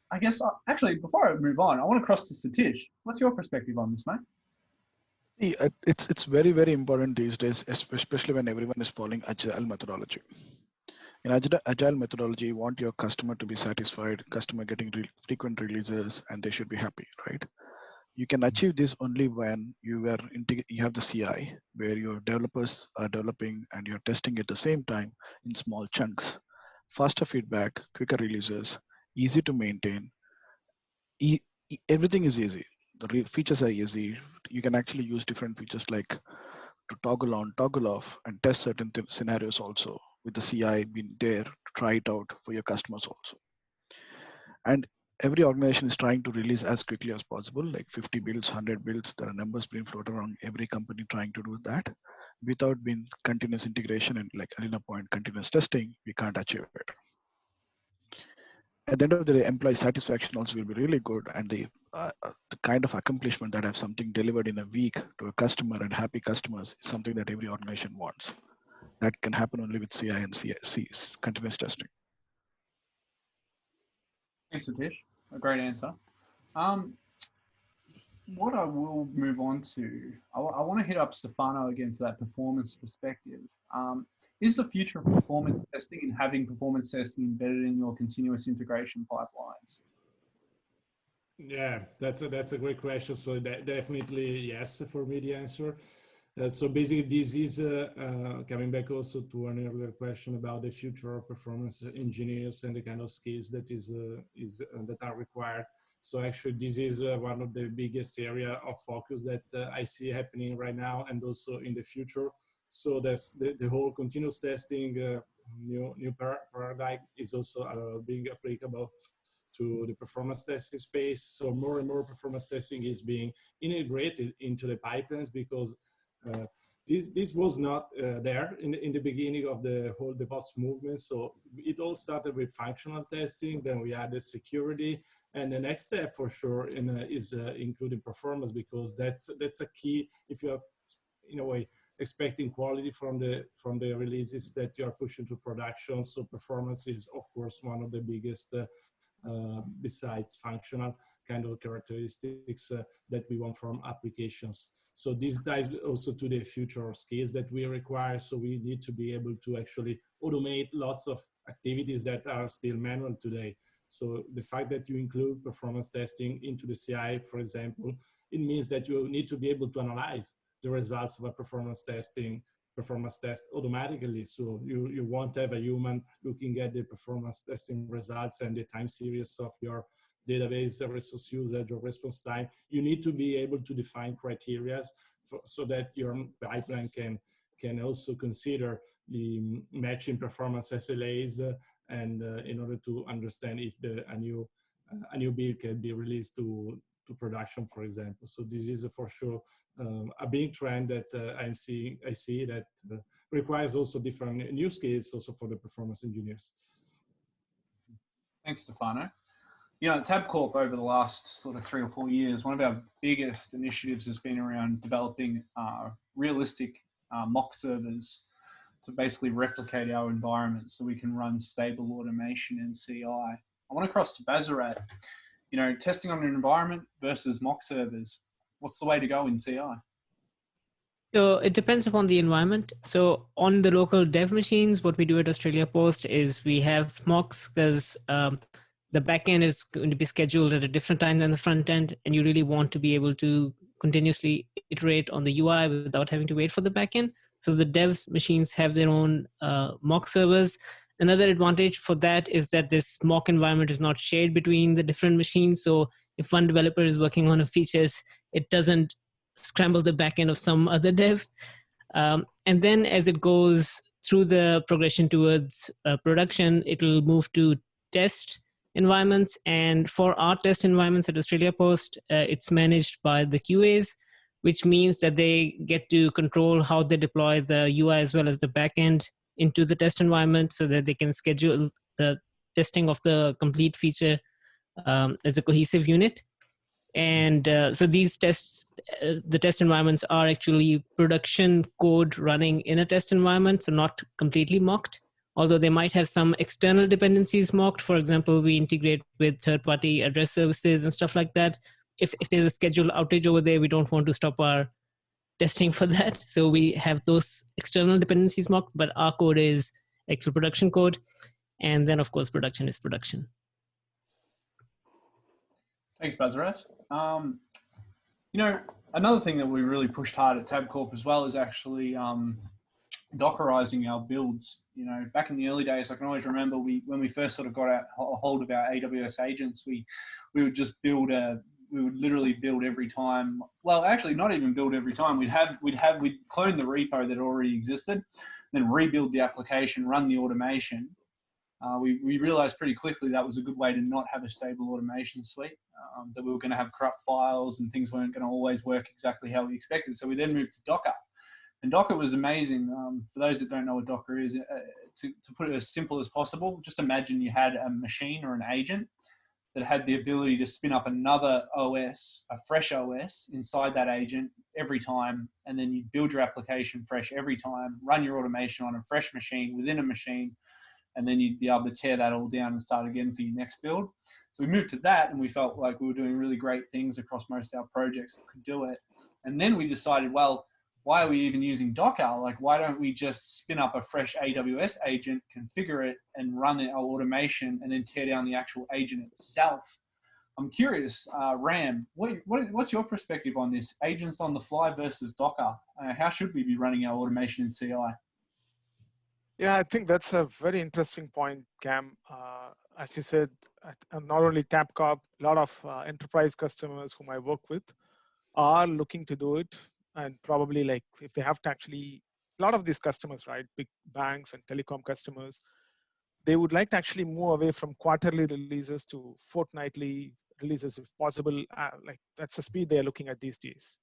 I guess, actually, before I move on, I want to cross to Satish. What's your perspective on this, mate? It's very, very important these days, especially when everyone is following agile methodology. In agile methodology, you want your customer to be satisfied, customer getting frequent releases, and they should be happy, right? You can achieve this only when you have the CI, where your developers are developing and you're testing at the same time in small chunks. Faster feedback, quicker releases, easy to maintain. Everything is easy. The features are easy. You can actually use different features like to toggle on, toggle off, and test certain scenarios also, with the CI being there to try it out for your customers also. And every organization is trying to release as quickly as possible, like 50 builds, 100 builds. There are numbers being floated around every company trying to do that. Without being continuous integration and, like Alina point, continuous testing, we can't achieve it. At the end of the day, employee satisfaction also will be really good, and the kind of accomplishment that have something delivered in a week to a customer and happy customers is something that every organization wants. That can happen only with CI and CI's continuous testing. Thanks, Satish. A great answer. What I will move on to, I want to hit up Stefano again for that performance perspective. Is the future of performance testing and having performance testing embedded in your continuous integration pipelines? Yeah, that's a great question. So definitely yes for me the answer. So basically, this is coming back also to an earlier question about the future of performance engineers and the kind of skills that that are required. So actually, this is one of the biggest area of focus that I see happening right now and also in the future. So that's the whole continuous testing new paradigm is also being applicable to the performance testing space. So more and more performance testing is being integrated into the pipelines, because this was not there in the beginning of the whole DevOps movement. So it all started with functional testing, then we added security, and the next step for sure is including performance, because that's a key if you are in a way expecting quality from the releases that you are pushing to production. So performance is of course one of the biggest besides functional kind of characteristics that we want from applications. So this ties also to the future skills that we require. So we need to be able to actually automate lots of activities that are still manual today. So the fact that you include performance testing into the CI, for example, it means that you need to be able to analyze the results of a performance test automatically. So you won't have a human looking at the performance testing results and the time series of your database resource usage or response time. You need to be able to define criteria so that your pipeline can also consider the matching performance SLAs and in order to understand if a new build can be released to production, for example. So this is for sure a big trend that I see that requires also different new skills also for the performance engineers. Thanks, Stefano. You know, at Tabcorp over the last sort of 3 or 4 years, one of our biggest initiatives has been around developing realistic mock servers to basically replicate our environment so we can run stable automation in CI. I want to cross to Bazarat. You know, testing on an environment versus mock servers. What's the way to go in CI? So it depends upon the environment. So on the local dev machines, what we do at Australia Post is we have mocks because the backend is going to be scheduled at a different time than the front end, and you really want to be able to continuously iterate on the UI without having to wait for the backend. So the dev machines have their own mock servers. Another advantage for that is that this mock environment is not shared between the different machines. So if one developer is working on a features, it doesn't scramble the backend of some other dev. And then as it goes through the progression towards production, it will move to test environments. And for our test environments at Australia Post, it's managed by the QAs, which means that they get to control how they deploy the UI as well as the backend into the test environment so that they can schedule the testing of the complete feature as a cohesive unit. And so these tests, the test environments are actually production code running in a test environment, so not completely mocked, although they might have some external dependencies mocked. For example, we integrate with third-party address services and stuff like that. If there's a scheduled outage over there, we don't want to stop our testing for that. So we have those external dependencies mocked, but our code is actual production code. And then, of course, production is production. Thanks, Bazarat. You know, another thing that we really pushed hard at Tabcorp as well is actually Dockerizing our builds. You know, back in the early days, I can always remember when we first sort of got a hold of our AWS agents, we would just we would literally build every time. Well, actually, not even build every time. We'd clone the repo that already existed, then rebuild the application, run the automation. We realized pretty quickly that was a good way to not have a stable automation suite, that we were going to have corrupt files and things weren't going to always work exactly how we expected. So we then moved to Docker. And Docker was amazing. For those that don't know what Docker is, to put it as simple as possible, just imagine you had a machine or an agent that had the ability to spin up another OS, a fresh OS inside that agent every time, and then you build your application fresh every time, run your automation on a fresh machine within a machine, and then you'd be able to tear that all down and start again for your next build. So we moved to that, and we felt like we were doing really great things across most of our projects that could do it. And then we decided, well, why are we even using Docker? Like, why don't we just spin up a fresh AWS agent, configure it, and run our automation, and then tear down the actual agent itself? I'm curious, Ram, what's your perspective on this? Agents on the fly versus Docker. How should we be running our automation in CI? Yeah, I think that's a very interesting point, Cam. As you said, not only Tabcorp, a lot of enterprise customers whom I work with are looking to do it. And probably like if they have to actually, a lot of these customers, right, big banks and telecom customers, they would like to actually move away from quarterly releases to fortnightly releases if possible. Like that's the speed they're looking at these days.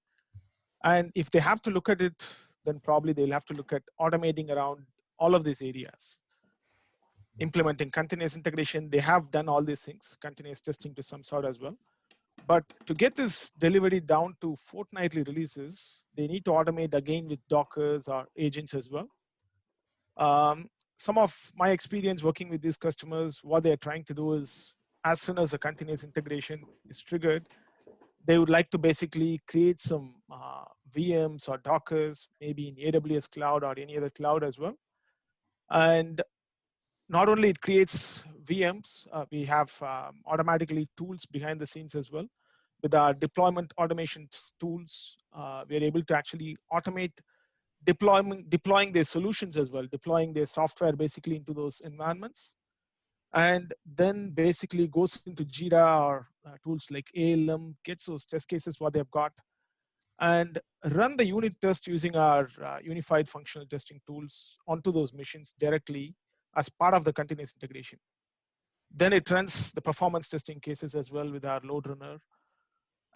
And if they have to look at it, then probably they'll have to look at automating around all of these areas. Implementing continuous integration, they have done all these things, continuous testing to some sort as well. But to get this delivery down to fortnightly releases, they need to automate again with Dockers or agents as well. Some of my experience working with these customers, what they're trying to do is as soon as a continuous integration is triggered, they would like to basically create some VMs or Dockers, maybe in AWS cloud or any other cloud as well. And not only it creates VMs, we have automatically tools behind the scenes as well. With our deployment automation tools, we are able to actually automate deploying their solutions as well, deploying their software basically into those environments. And then basically goes into Jira or tools like ALM, gets those test cases, what they've got, and run the unit test using our unified functional testing tools onto those machines directly as part of the continuous integration. Then it runs the performance testing cases as well with our load runner.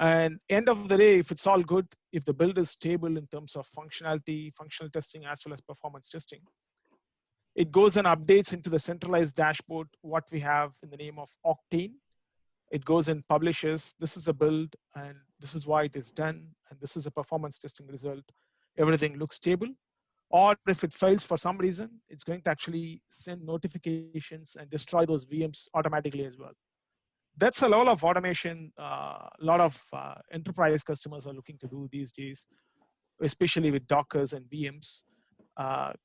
And end of the day, if it's all good, if the build is stable in terms of functionality, functional testing, as well as performance testing, it goes and updates into the centralized dashboard, what we have in the name of Octane. It goes and publishes, this is a build, and this is why it is done, and this is a performance testing result. Everything looks stable. Or if it fails for some reason, it's going to actually send notifications and destroy those VMs automatically as well. That's a level of automation a lot of enterprise customers are looking to do these days, especially with Dockers and VMs,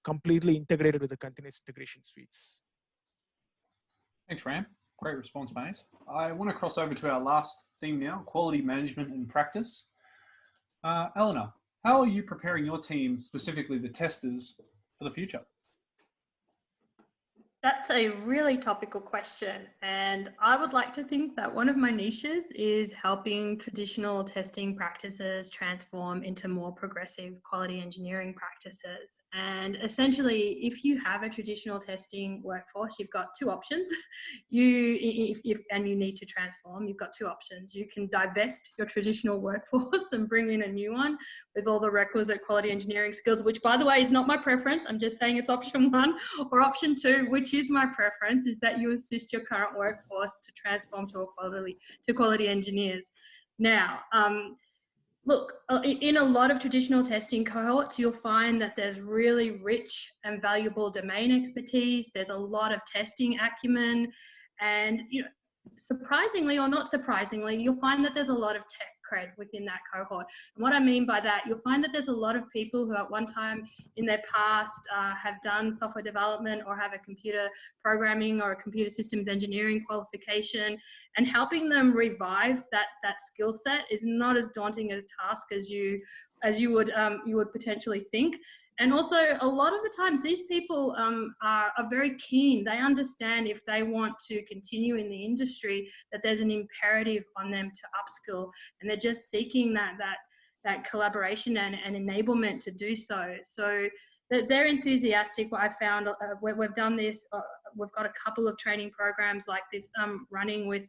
completely integrated with the continuous integration suites. Thanks, Ram. Great response, mate. I want to cross over to our last theme now, quality management and practice. Eleanor, how are you preparing your team, specifically the testers, for the future? That's a really topical question, and I would like to think that one of my niches is helping traditional testing practices transform into more progressive quality engineering practices. And essentially, if you have a traditional testing workforce, you've got two options. And you need to transform, you've got two options. You can divest your traditional workforce and bring in a new one with all the requisite quality engineering skills, which, by the way, is not my preference. I'm just saying it's option one. Or option two, which is my preference, is that you assist your current workforce to transform to quality engineers. Now, look, in a lot of traditional testing cohorts, you'll find that there's really rich and valuable domain expertise. There's a lot of testing acumen, and surprisingly or not surprisingly, you'll find that there's a lot of tech cred within that cohort. And what I mean by that, you'll find that there's a lot of people who at one time in their past have done software development or have a computer programming or a computer systems engineering qualification, and helping them revive that skill set is not as daunting a task as you would potentially think. And also, a lot of the times, these people are very keen. They understand if they want to continue in the industry, that there's an imperative on them to upskill, and they're just seeking that collaboration and enablement to do so. So they're enthusiastic. What I found, we've done this. We've got a couple of training programs like this running with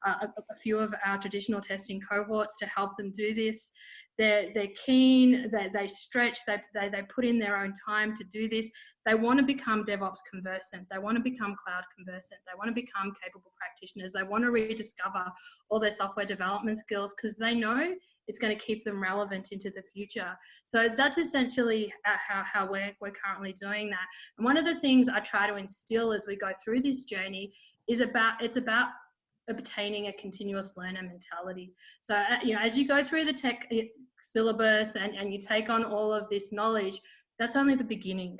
a few of our traditional testing cohorts to help them do this. They're keen, they stretch, they put in their own time to do this. They want to become DevOps conversant. They want to become cloud conversant. They want to become capable practitioners. They want to rediscover all their software development skills because they know it's going to keep them relevant into the future. So that's essentially how we're currently doing that. And one of the things I try to instill as we go through this journey is it's about obtaining a continuous learner mentality. So, as you go through the tech syllabus and you take on all of this knowledge, that's only the beginning.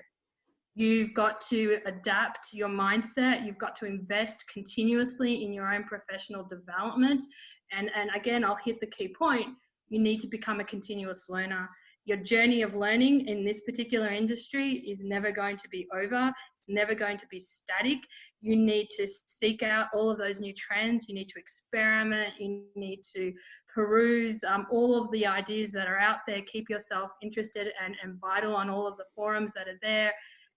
You've got to adapt your mindset. You've got to invest continuously in your own professional development. And again, I'll hit the key point. You need to become a continuous learner. Your journey of learning in this particular industry is never going to be over. It's never going to be static. You need to seek out all of those new trends. You need to experiment. You need to peruse all of the ideas that are out there. Keep yourself interested and vital on all of the forums that are there.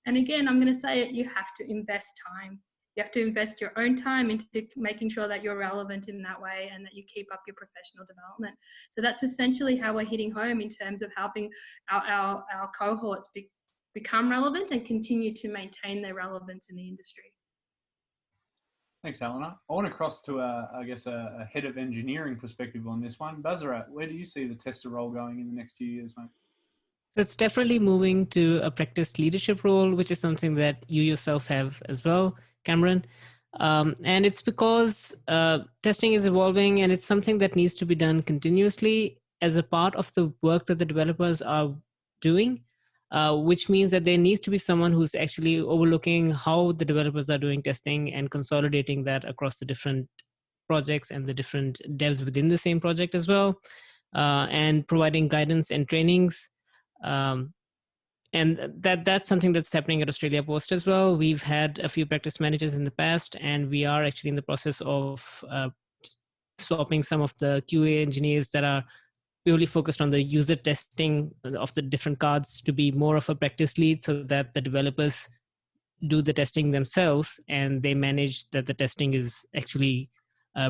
And again, I'm going to say it, you have to invest time. You have to invest your own time into making sure that you're relevant in that way and that you keep up your professional development. So that's essentially how we're hitting home in terms of helping our cohorts become relevant and continue to maintain their relevance in the industry. Thanks, Eleanor. I want to cross to a head of engineering perspective on this one. Bazarat, where do you see the tester role going in the next few years, mate? It's definitely moving to a practice leadership role, which is something that you yourself have as well, Cameron. And it's because testing is evolving, and it's something that needs to be done continuously as a part of the work that the developers are doing, which means that there needs to be someone who's actually overlooking how the developers are doing testing and consolidating that across the different projects and the different devs within the same project as well, and providing guidance and trainings. And that's something that's happening at Australia Post as well. We've had a few practice managers in the past, and we are actually in the process of swapping some of the QA engineers that are purely focused on the user testing of the different cards to be more of a practice lead, so that the developers do the testing themselves and they manage that the testing is actually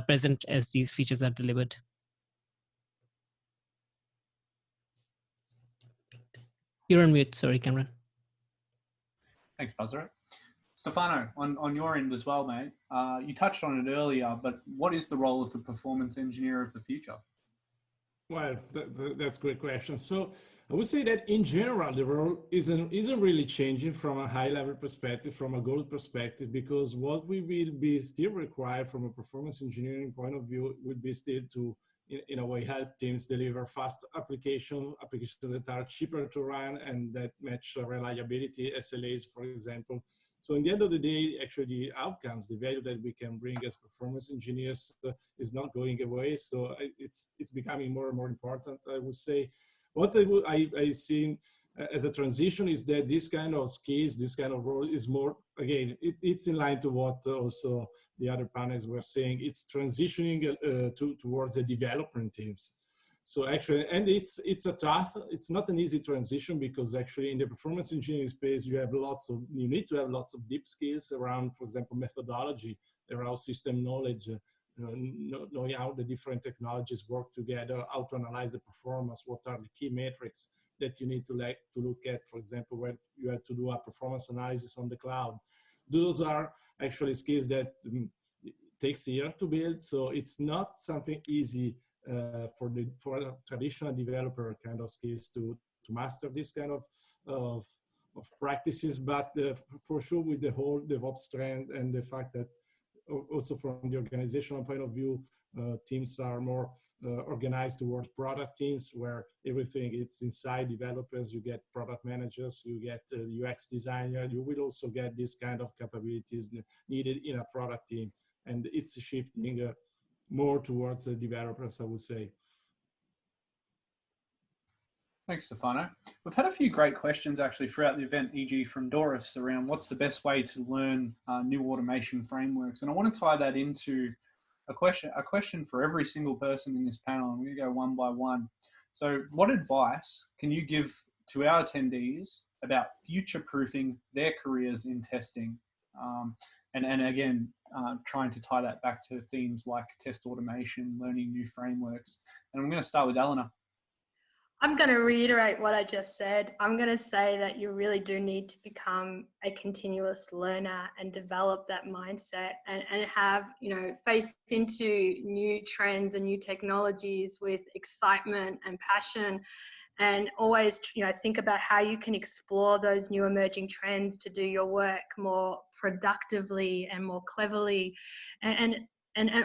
present as these features are delivered. You're on mute, sorry, Cameron. Thanks, Buzzer. Stefano, on your end as well, mate, you touched on it earlier, but what is the role of the performance engineer of the future? Well, that's a great question. So I would say that in general, the role isn't really changing from a high level perspective, from a goal perspective, because what we will be still required from a performance engineering point of view would be still to, in a way, help teams deliver fast applications that are cheaper to run and that match reliability, SLAs, for example. So in the end of the day, actually the outcomes, the value that we can bring as performance engineers is not going away. So it's becoming more and more important, I would say. What I've seen as a transition is that this kind of skills, this kind of role is more, again, it's in line to what also the other panelists were saying. It's transitioning towards the development teams. So actually, and it's it's not an easy transition, because actually in the performance engineering space, you need to have lots of deep skills around, for example, methodology, around system knowledge, knowing how the different technologies work together, how to analyze the performance, what are the key metrics that you need to look at, for example, when you have to do a performance analysis on the cloud. Those are actually skills that takes a year to build, so it's not something easy for a traditional developer kind of skills to master this kind of practices. But for sure, with the whole DevOps trend and the fact that also from the organizational point of view, teams are more organized towards product teams, where everything is inside developers. You get product managers, you get UX designer, you will also get this kind of capabilities needed in a product team. And it's shifting more towards the developers, I would say. Thanks, Stefano. We've had a few great questions actually throughout the event, e.g. from Doris, around what's the best way to learn new automation frameworks. And I want to tie that into a question for every single person in this panel. I'm going to go one by one. So what advice can you give to our attendees about future-proofing their careers in testing? And again, trying to tie that back to themes like test automation, learning new frameworks. And I'm going to start with Eleanor. I'm going to reiterate what I just said. I'm going to say that you really do need to become a continuous learner and develop that mindset and have, face into new trends and new technologies with excitement and passion, and always, think about how you can explore those new emerging trends to do your work more productively and more cleverly. And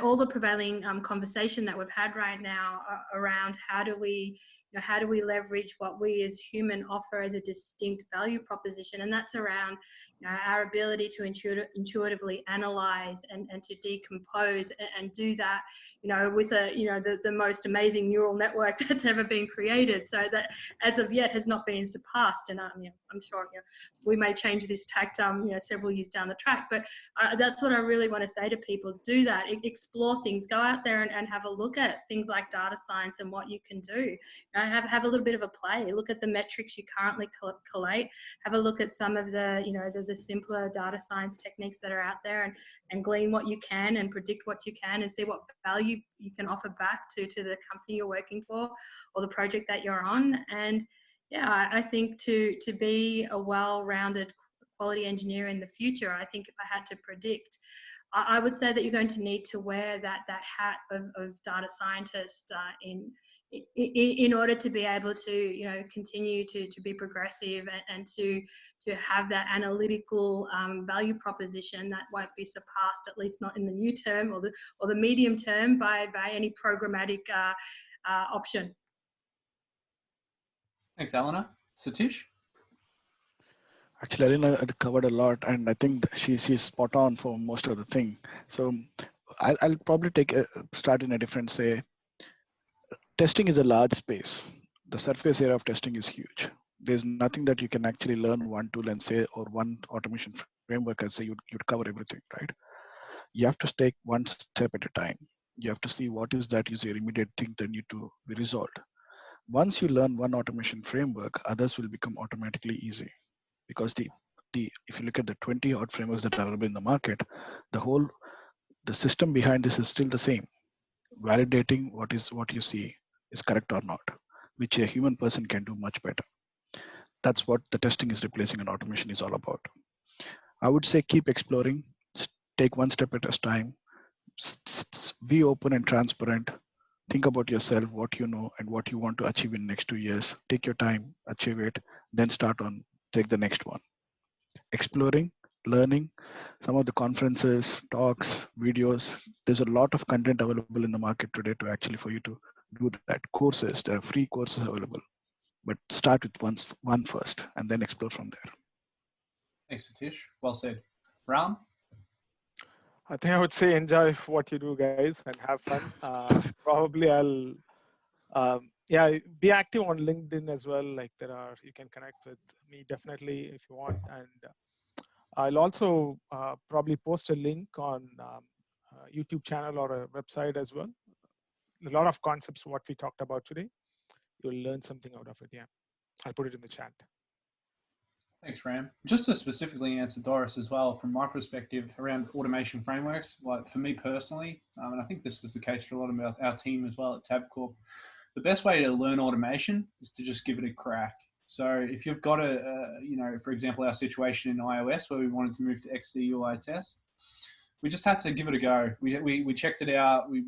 all the prevailing conversation that we've had right now around how do we leverage what we as human offer as a distinct value proposition, and that's around our ability to intuitively analyze and to decompose and do that with the most amazing neural network that's ever been created, so that as of yet has not been surpassed. And I'm sure we may change this tact several years down the track, but that's what I really want to say to people. Do that, explore things, go out there and have a look at things like data science and what you can do. Have a little bit of a play, look at the metrics you currently collate, have a look at some of the the simpler data science techniques that are out there, and glean what you can and predict what you can and see what value you can offer back to the company you're working for or the project that you're on. And yeah, I think to be a well-rounded quality engineer in the future, I think if I had to predict, I would say that you're going to need to wear that hat of data scientist in in order to be able to, you know, continue to be progressive and to have that analytical value proposition that won't be surpassed, at least not in the new term or the medium term, by any programmatic option. Thanks, Eleanor. Satish? Actually, Elena had covered a lot, and I think she's spot on for most of the thing. So I'll probably start in a different say. Testing is a large space. The surface area of testing is huge. There's nothing that you can actually learn one tool and say, or one automation framework and say you'd cover everything, right? You have to take one step at a time. You have to see what is that is your immediate thing that need to be resolved. Once you learn one automation framework, others will become automatically easy, because if you look at the 20 odd frameworks that are available in the market, the system behind this is still the same. Validating what you see is correct or not, which a human person can do much better. That's what the testing is replacing and automation is all about. I would say keep exploring, take one step at a time, be open and transparent. Think about yourself, what you know and what you want to achieve in the next 2 years. Take your time, achieve it, then take the next one. Exploring, learning, some of the conferences, talks, videos. There's a lot of content available in the market today for you to do that. Courses, there are free courses available, but start with one first and then explore from there. Thanks, Satish. Well said. Ram? I think I would say enjoy what you do, guys, and have fun. Probably I'll, be active on LinkedIn as well. Like you can connect with me definitely if you want. And I'll also probably post a link on a YouTube channel or a website as well. A lot of concepts, what we talked about today. You'll learn something out of it. Yeah, I'll put it in the chat. Thanks, Ram. Just to specifically answer Doris as well, from my perspective around automation frameworks, like for me personally, and I think this is the case for a lot of our team as well at Tabcorp, the best way to learn automation is to just give it a crack. So if you've got for example, our situation in iOS where we wanted to move to XCUI test, we just had to give it a go. We checked it out. We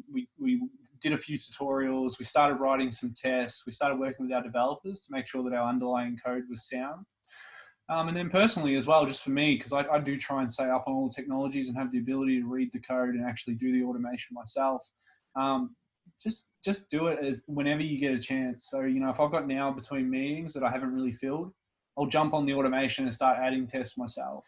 did a few tutorials. We started writing some tests. We started working with our developers to make sure that our underlying code was sound. And then personally as well, just for me, because I do try and stay up on all the technologies and have the ability to read the code and actually do the automation myself. Just do it as whenever you get a chance. So, if I've got an hour between meetings that I haven't really filled, I'll jump on the automation and start adding tests myself.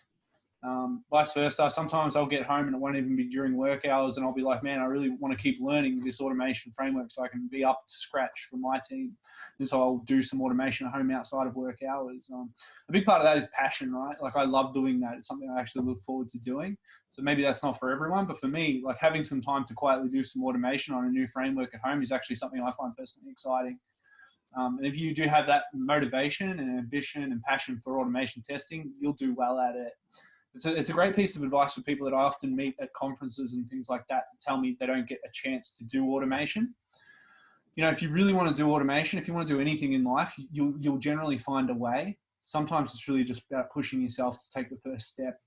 Vice versa, sometimes I'll get home and it won't even be during work hours and I'll be like, man, I really want to keep learning this automation framework so I can be up to scratch for my team. And so I'll do some automation at home outside of work hours. A big part of that is passion, right? Like I love doing that. It's something I actually look forward to doing. So maybe that's not for everyone, but for me, like having some time to quietly do some automation on a new framework at home is actually something I find personally exciting. And if you do have that motivation and ambition and passion for automation testing, you'll do well at it. It's a great piece of advice for people that I often meet at conferences and things like that tell me they don't get a chance to do automation. If you really want to do automation, if you want to do anything in life, you'll generally find a way. Sometimes it's really just about pushing yourself to take the first step.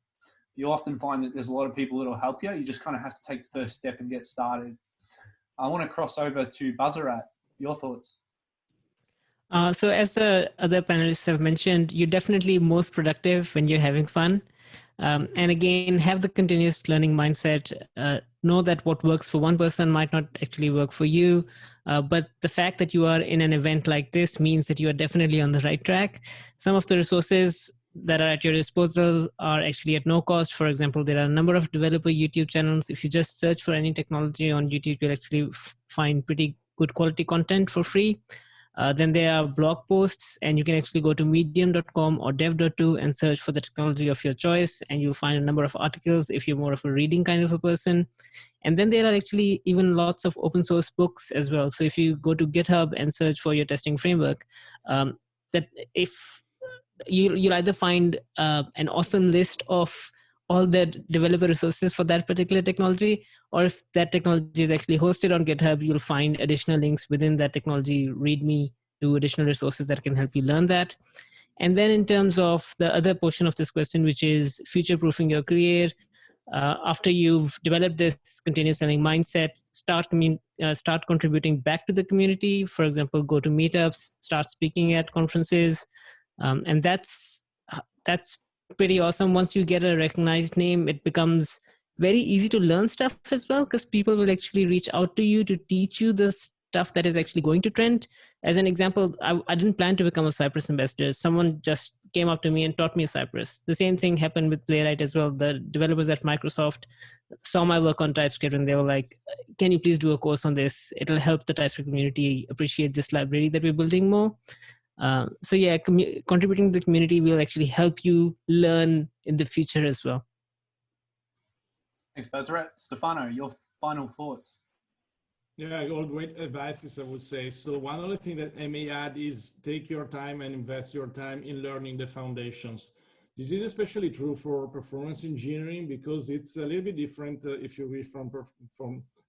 You'll often find that there's a lot of people that will help you. You just kind of have to take the first step and get started. I want to cross over to Buzzerat. Your thoughts? So as the other panelists have mentioned, you're definitely most productive when you're having fun. And again, have the continuous learning mindset. Know that what works for one person might not actually work for you. But the fact that you are in an event like this means that you are definitely on the right track. Some of the resources that are at your disposal are actually at no cost. For example, there are a number of developer YouTube channels. If you just search for any technology on YouTube, you'll actually find pretty good quality content for free. Then there are blog posts, and you can actually go to medium.com or dev.to and search for the technology of your choice, and you'll find a number of articles if you're more of a reading kind of a person. And then there are actually even lots of open source books as well. So if you go to GitHub and search for your testing framework, that if you'll either find an awesome list of all the developer resources for that particular technology, or if that technology is actually hosted on GitHub, you'll find additional links within that technology README to additional resources that can help you learn that. And then in terms of the other portion of this question, which is future-proofing your career, After you've developed this continuous learning mindset, start contributing back to the community. For example, go to meetups, start speaking at conferences, and that's pretty awesome. Once you get a recognized name, it becomes very easy to learn stuff as well, because people will actually reach out to you to teach you the stuff that is actually going to trend. As an example, I didn't plan to become a Cypress ambassador. Someone just came up to me and taught me Cypress. The same thing happened with Playwright as well. The developers at Microsoft saw my work on TypeScript and they were like, can you please do a course on this? It'll help the TypeScript community appreciate this library that we're building more. So yeah, contributing to the community will actually help you learn in the future as well. Thanks, Bezrat. Stefano, your final thoughts. Yeah, all great advices, I would say. So one other thing that I may add is take your time and invest your time in learning the foundations. This is especially true for performance engineering, because it's a little bit different if you read from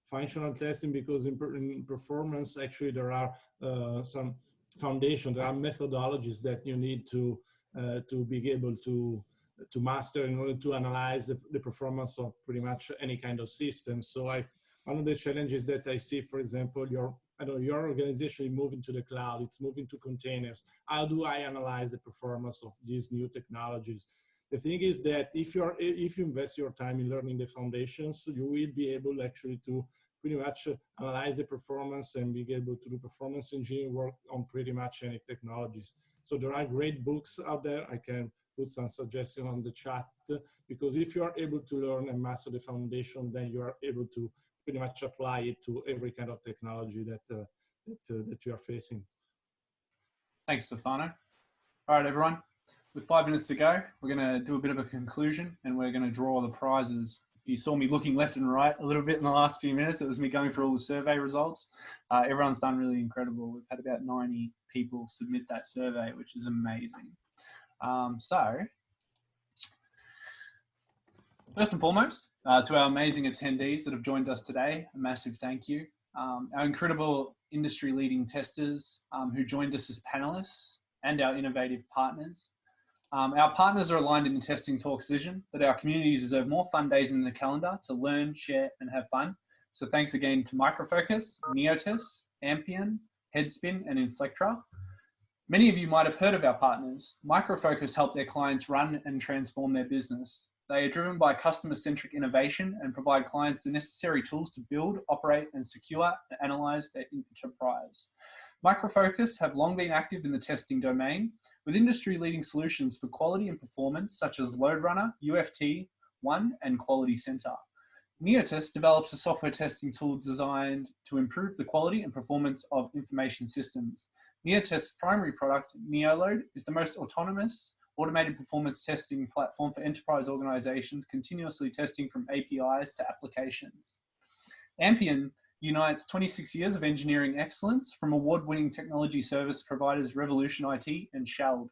functional testing, because in performance, actually, there are some foundation, there are methodologies that you need to be able to master in order to analyze the performance of pretty much any kind of system. So one of the challenges that I see, for example, your organization is moving to the cloud, it's moving to containers. How do I analyze the performance of these new technologies? The thing is that if you invest your time in learning the foundations, you will be able actually to pretty much analyze the performance and be able to do performance engineering work on pretty much any technologies. So there are great books out there. I can put some suggestions on the chat, because if you are able to learn and master the foundation, then you are able to pretty much apply it to every kind of technology that you are facing. Thanks, Stefano. All right, everyone. With 5 minutes to go, we're going to do a bit of a conclusion and we're going to draw the prizes. If you saw me looking left and right a little bit in the last few minutes, it was me going through all the survey results. Everyone's done really incredible. We've had about 90 people submit that survey, which is amazing. So, first and foremost, to our amazing attendees that have joined us today, a massive thank you. Our incredible industry-leading testers who joined us as panelists, and our innovative partners. Our partners are aligned in the Testing Talks vision that our community deserve more fun days in the calendar to learn, share, and have fun. So thanks again to Microfocus, Neotis, Ampion, Headspin, and Inflectra. Many of you might have heard of our partners. Microfocus help their clients run and transform their business. They are driven by customer-centric innovation and provide clients the necessary tools to build, operate, and secure and analyze their enterprise. Microfocus have long been active in the testing domain with industry-leading solutions for quality and performance such as LoadRunner, UFT1, and Quality Center. Neotis develops a software testing tool designed to improve the quality and performance of information systems. Neotis' primary product, NeoLoad, is the most autonomous automated performance testing platform for enterprise organizations, continuously testing from APIs to applications. Ampion unites 26 years of engineering excellence from award-winning technology service providers Revolution IT and Shald.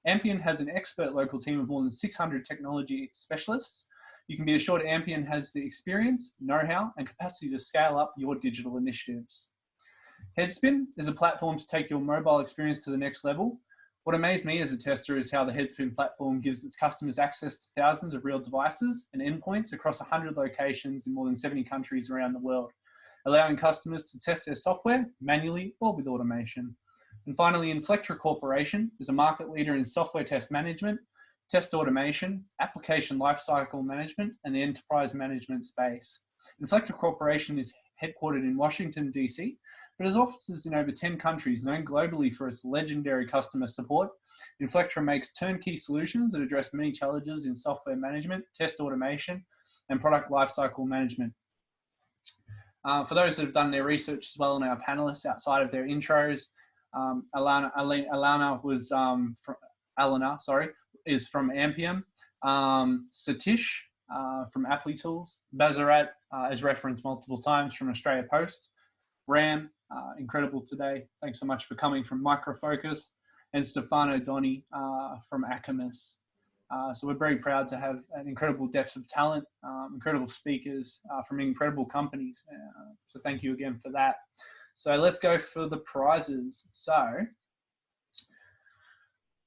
Ampion has an expert local team of more than 600 technology specialists. You can be assured Ampion has the experience, know-how, and capacity to scale up your digital initiatives. Headspin is a platform to take your mobile experience to the next level. What amazed me as a tester is how the Headspin platform gives its customers access to thousands of real devices and endpoints across 100 locations in more than 70 countries around the world, allowing customers to test their software manually or with automation. And finally, Inflectra Corporation is a market leader in software test management, test automation, application lifecycle management, and the enterprise management space. Inflectra Corporation is headquartered in Washington, DC, but has offices in over 10 countries, known globally for its legendary customer support. Inflectra makes turnkey solutions that address many challenges in software management, test automation, and product lifecycle management. For those that have done their research as well, and our panelists outside of their intros, Alana is from Ampion. Satish from Apply Tools. Bazarat is referenced multiple times from Australia Post. Ram, incredible today. Thanks so much for coming from Microfocus. And Stefano Doni from Acamas. So we're very proud to have an incredible depth of talent, incredible speakers from incredible companies. So thank you again for that. So let's go for the prizes. So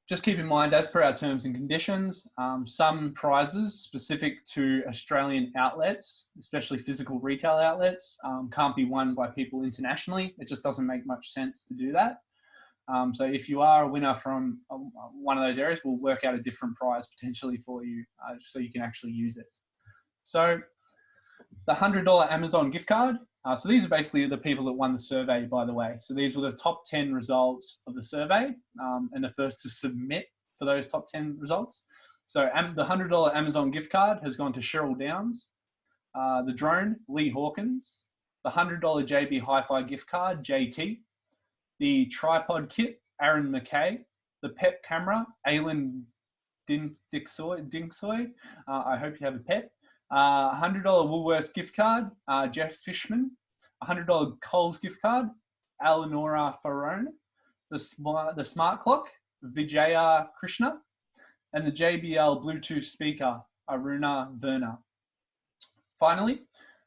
just keep in mind, as per our terms and conditions, some prizes specific to Australian outlets, especially physical retail outlets, can't be won by people internationally. It just doesn't make much sense to do that. So if you are a winner from one of those areas, we'll work out a different prize potentially for you so you can actually use it. So the $100 Amazon gift card. So these are basically the people that won the survey, by the way. So these were the top 10 results of the survey and the first to submit for those top 10 results. So the $100 Amazon gift card has gone to Cheryl Downs, the drone, Lee Hawkins, the $100 JB Hi-Fi gift card, JT, the tripod kit, Aaron McKay, the pet camera, Aylin Dinksoy. I hope you have a pet. $100 Woolworths gift card, Jeff Fishman. $100 Coles gift card, Eleonora Farone. The smart clock, Vijaya Krishna. And the JBL Bluetooth speaker, Aruna Verna. Finally,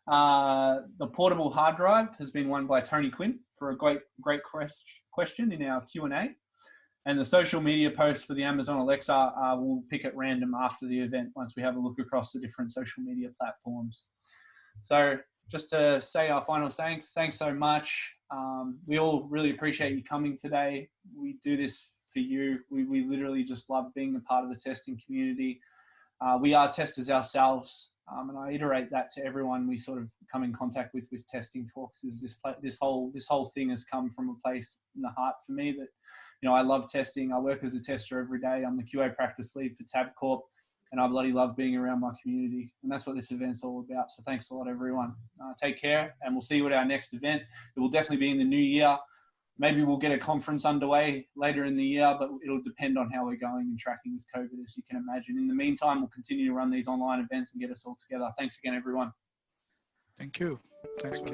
the portable hard drive has been won by Tony Quinn for a great question in our Q&A. And the social media post for the Amazon Alexa, we'll pick at random after the event once we have a look across the different social media platforms. So just to say our final thanks so much. We all really appreciate you coming today. We do this for you. We literally just love being a part of the testing community. We are testers ourselves, and I iterate that to everyone we sort of come in contact with testing talks. Is this whole thing has come from a place in the heart for me that, you know, I love testing. I work as a tester every day. I'm the QA practice lead for Tabcorp, and I bloody love being around my community. And that's what this event's all about. So thanks a lot, everyone. Take care, and we'll see you at our next event. It will definitely be in the new year. Maybe we'll get a conference underway later in the year, but it'll depend on how we're going and tracking with COVID, as you can imagine. In the meantime, we'll continue to run these online events and get us all together. Thanks again, everyone. Thank you. Thanks for